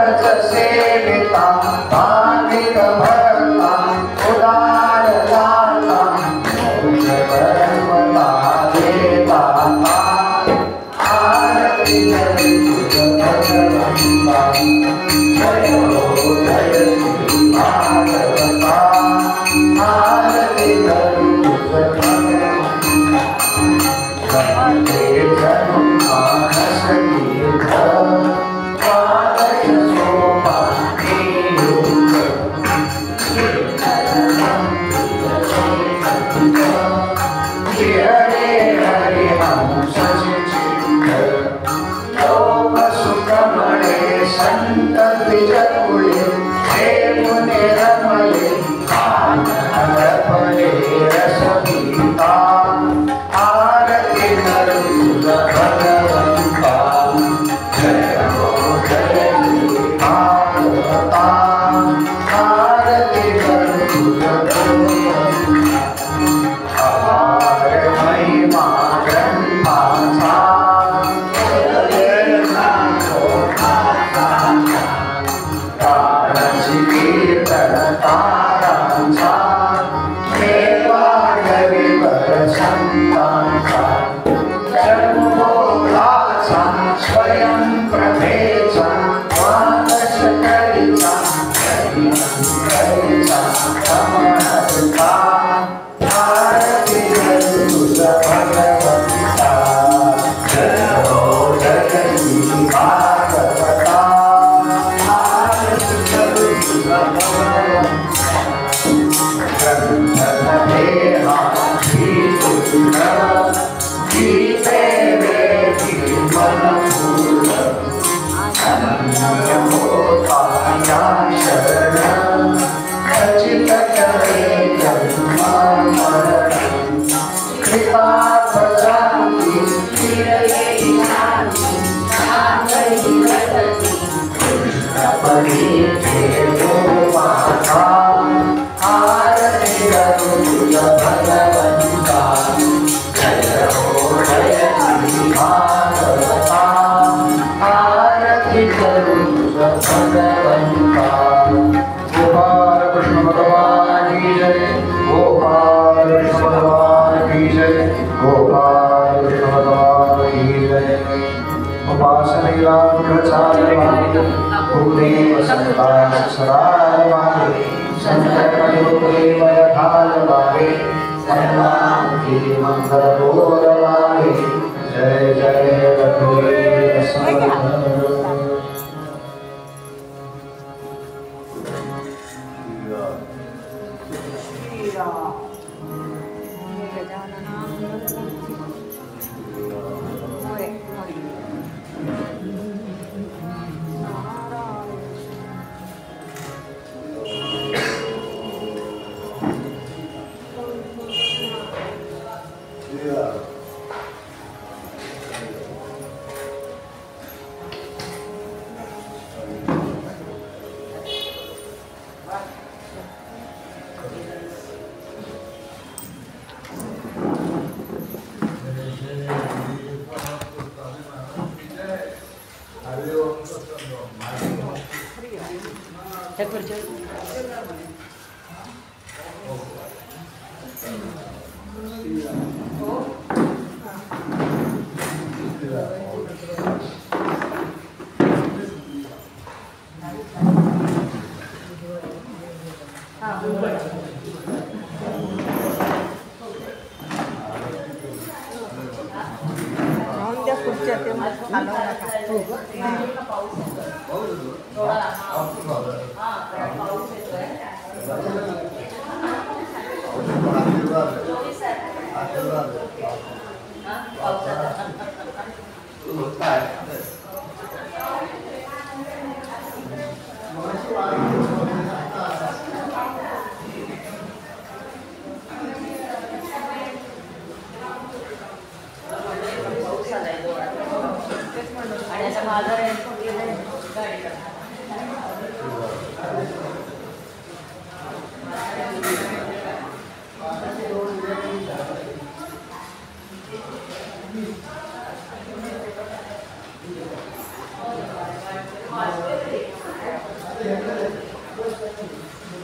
सेविता भाविक भरता उदार दाता मोक्ष परमला देता आरती करू भगवंता जय हो जय श्री भागवता आरती करू भगवंता जय जनु मानस तीर्थ संत विजकुले हे मुने रमले आनंदपले रसगीता आरती करू भगवंता जय हो जय श्री भागवता आरती करू भगवंता अपार महिमा ग्रंथाचा स्वयं प्रभेचा वादश करीचा कमळा आरती करू भगवंता जय हो जय श्री भागवता आरती करू भगवंता देहा गीते वेदी मन शरण खचित करे कृपा प्रजाति आरती करू भगवंता जय हो जय श्री भागवता आरती करू भगवंता गोपाल कृष्ण भगवान की जय गोपाल कृष्ण भगवान की जय गोपाल कृष्ण भगवान की जय उपासनेला प्रचारवाणी भूदेव संतान सरारवाणी संतदेव यथालवाणी सर्वांगी मंगल बोलवाणी जय जय रघुवीर समर्थ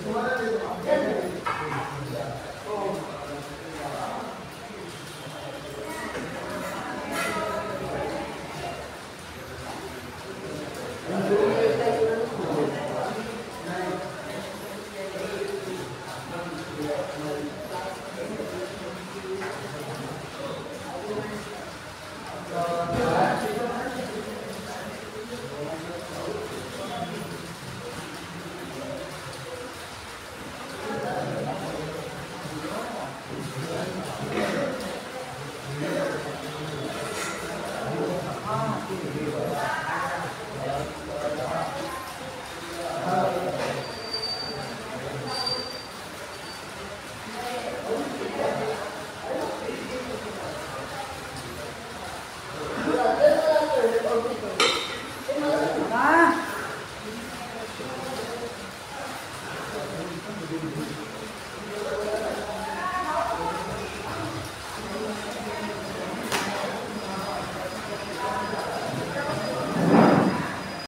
तुम्हाला